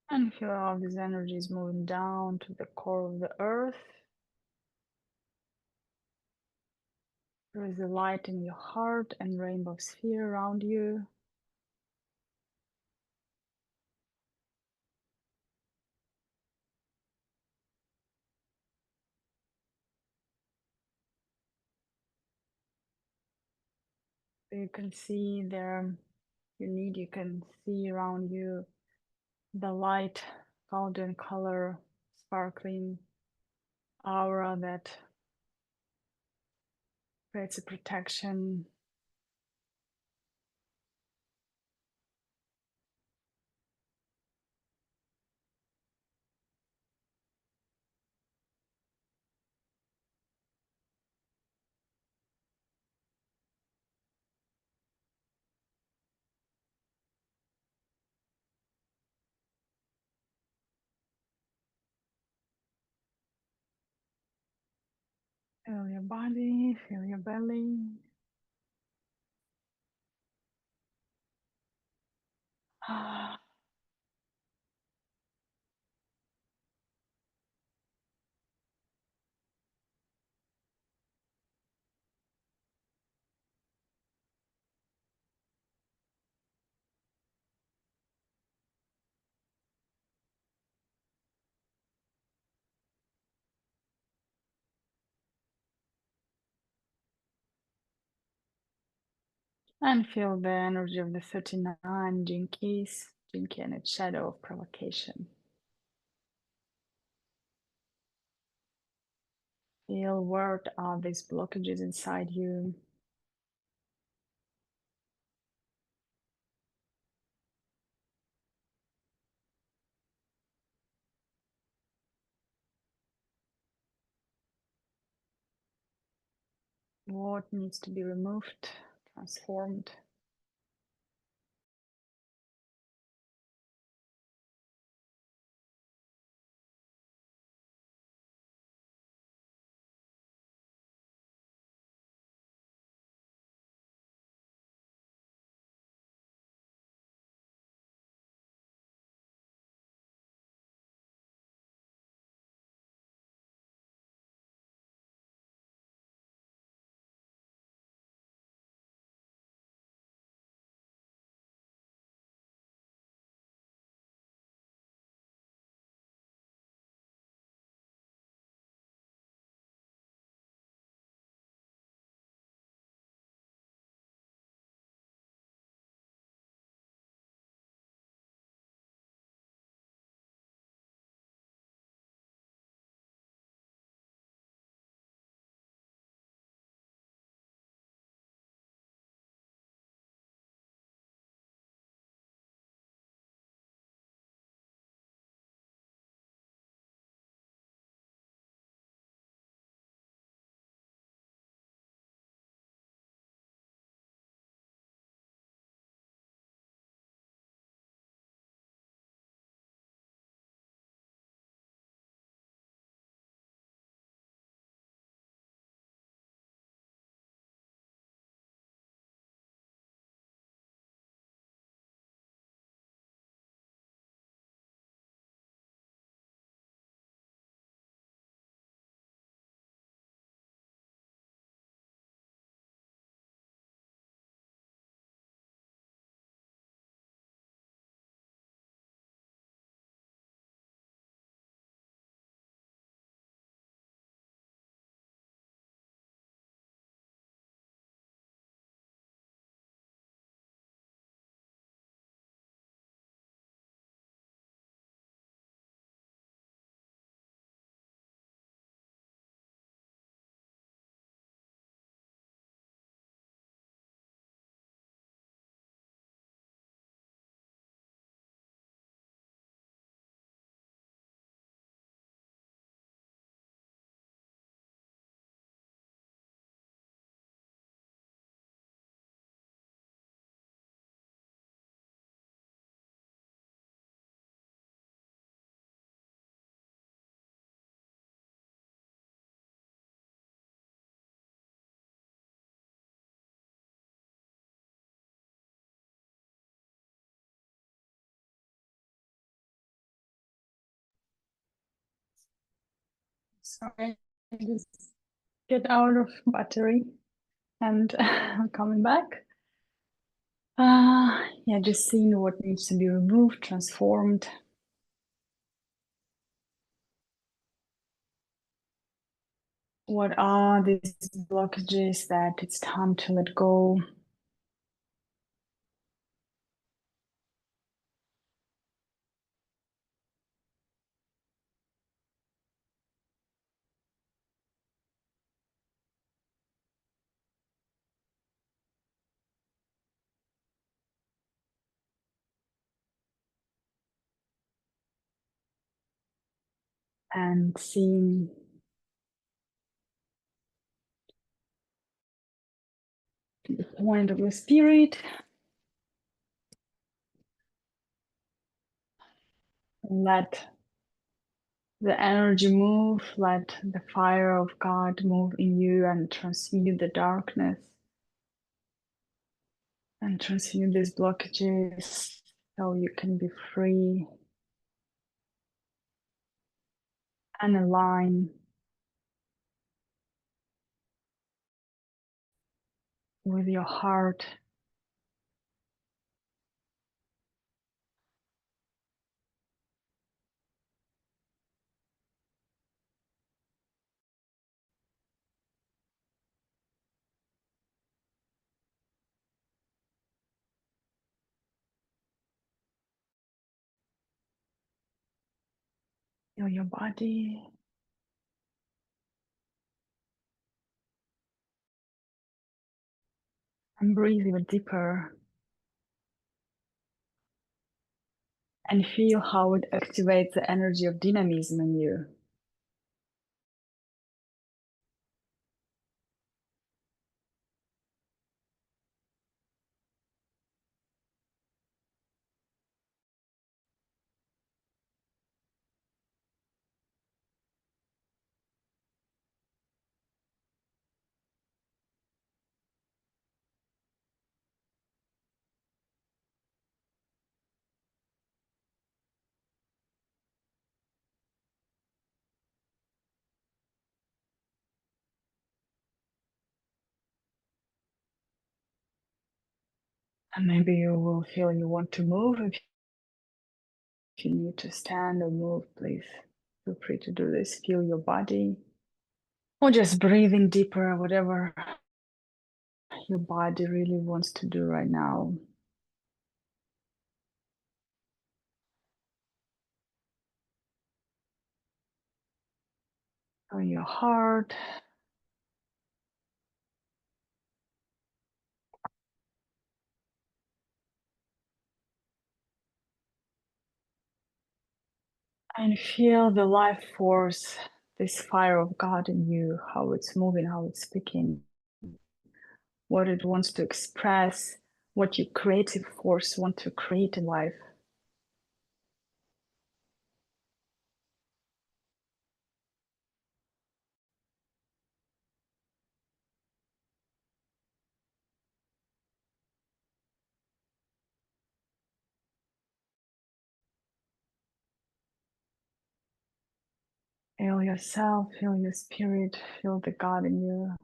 And feel how this energy is moving down to the core of the earth. There is a light in your heart and rainbow sphere around you. You can see there, you can see around you the light, golden color, sparkling aura that creates a protection. Feel your body, feel your belly. And feel the energy of the 39 Jinkies, Jinki and its shadow of provocation. Feel what are these blockages inside you. What needs to be removed, transformed. Sorry, I just get out of battery and I'm coming back. Yeah, just seeing what needs to be removed, transformed. What are these blockages that it's time to let go? And seeing the point of your spirit. Let the energy move, let the fire of God move in you and transmute the darkness and transmute these blockages so you can be free and align with your heart. Feel your body. And breathe even deeper and feel how it activates the energy of dynamism in you. And maybe you will feel you want to move. If you need to stand or move, please feel free to do this. Feel your body or just breathing deeper, whatever your body really wants to do right now. Or your heart. And feel the life force, this fire of God in you, how it's moving, how it's speaking, what it wants to express, what your creative force wants to create in life. Feel yourself, feel your spirit, feel the God in you.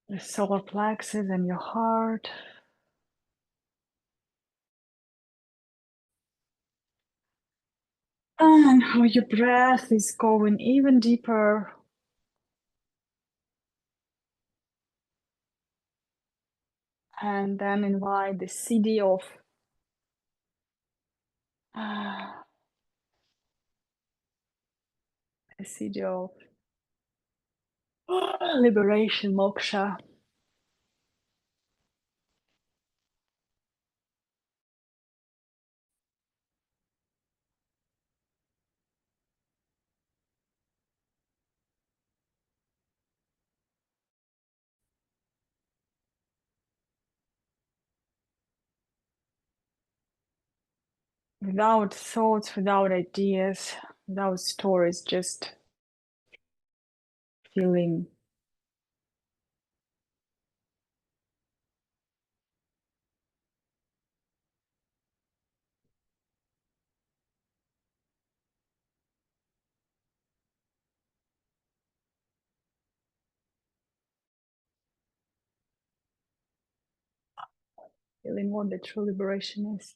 The solar plexus and your heart. And how your breath is going even deeper. And then invite the CD of the CD of liberation, moksha. Without thoughts, without ideas, without stories, just feeling feeling what the true liberation is.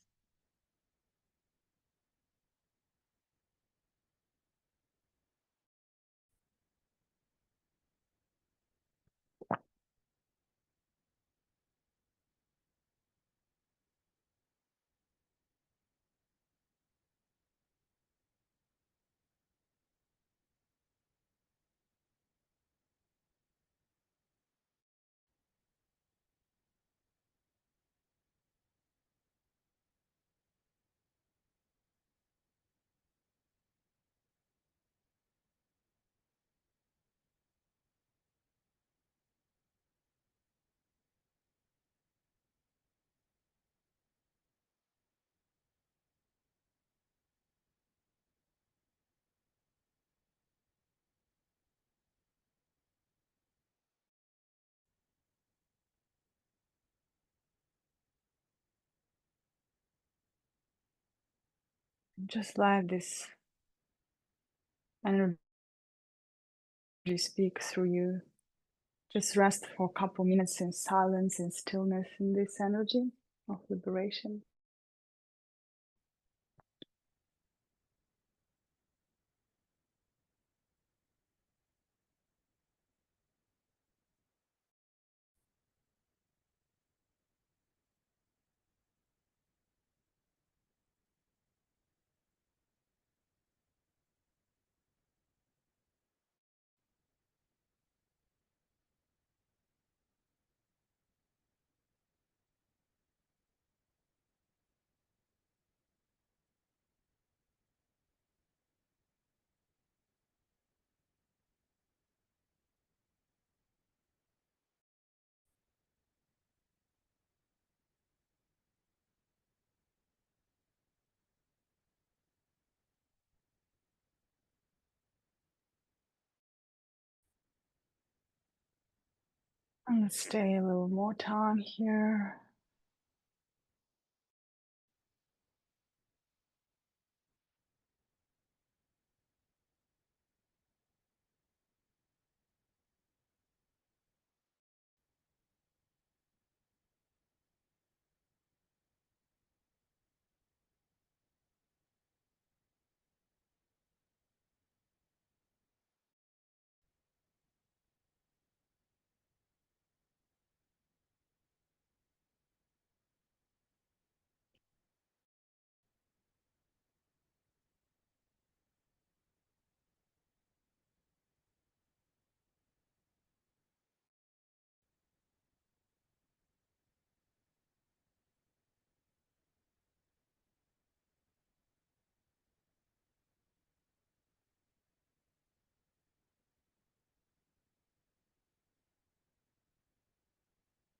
Just let this energy speak through you. Just rest for a couple minutes in silence and stillness in this energy of liberation. I'm gonna stay a little more time here.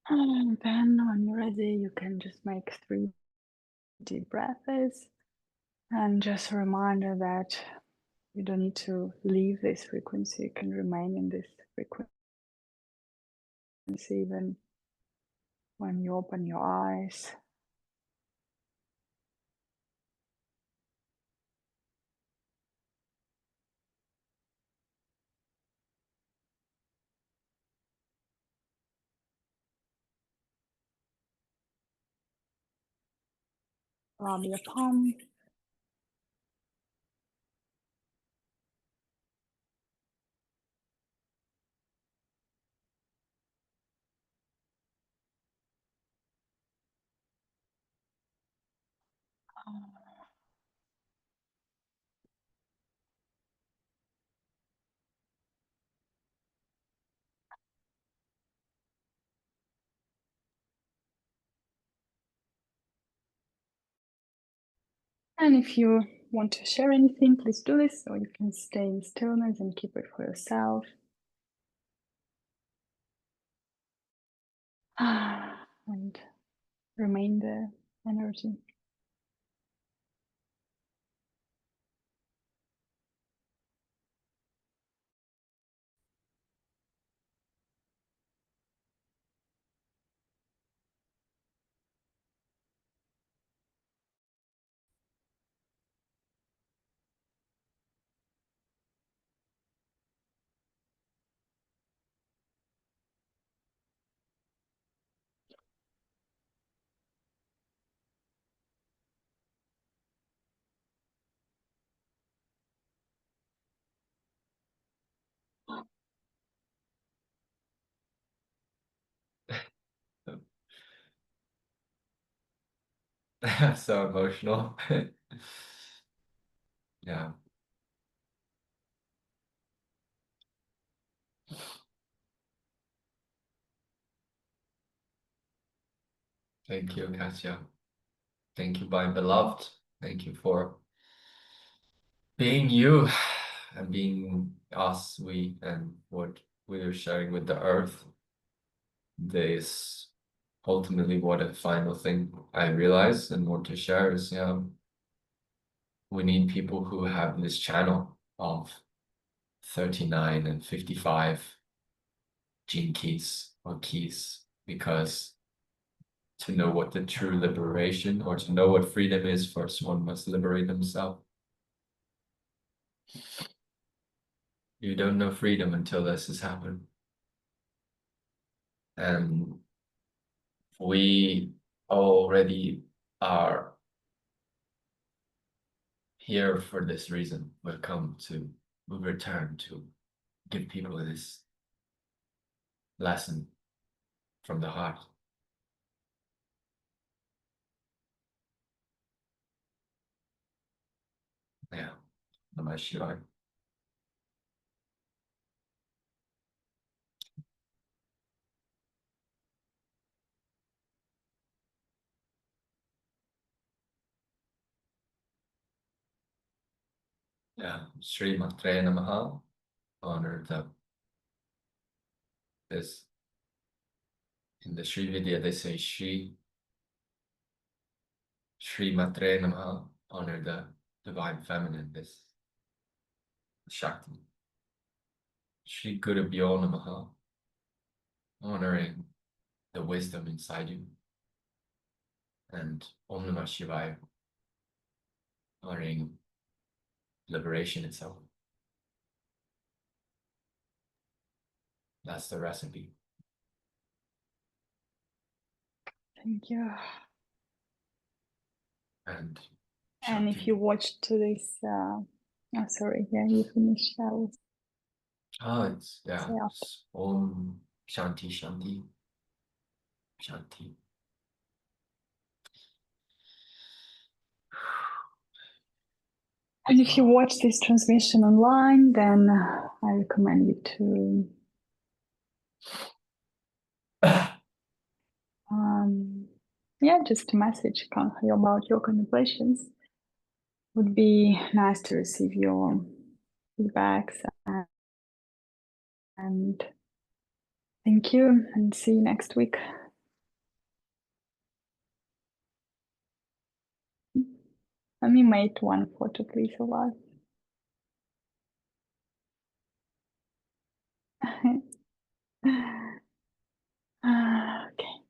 And then when you're ready, you can just make 3 deep breaths. And just a reminder that you don't need to leave this frequency, you can remain in this frequency even when you open your eyes. Rub your palm. And if you want to share anything, please do this, or you can stay in stillness and keep it for yourself. And remain the energy. So emotional. Yeah. Thank you, Katya. Thank you, my beloved. Thank you for being you and being us, we, and what we are sharing with the earth. This ultimately what a final thing I realize and want to share is, yeah, we need people who have this channel of 39 and 55 gene keys or keys, because to know what the true liberation or to know what freedom is, first one must liberate himself. You don't know freedom until this has happened. And we already are here for this reason. We return to give people this lesson from the heart. Yeah, Namah Shivaya. Yeah, Sri Matre Namaha. Honor this. In the Sri Vidya, they say Sri Matre Namaha. Honor the divine feminine, this Shakti. Sri Guru Bhyo Namaha. Honoring the wisdom inside you. And Om Namah Shivaya. Honoring liberation itself. That's the recipe. Thank you. And And if you Shanti. watched this, oh, sorry, yeah, you finished. I will Oh, it's, yeah, say after. it's Om Shanti Shanti Shanti. And if you watch this transmission online, then I recommend you to yeah, just a message about your contemplations. Would be nice to receive your feedbacks, and thank you, and see you next week. Let me make one photo, please, of us. Okay.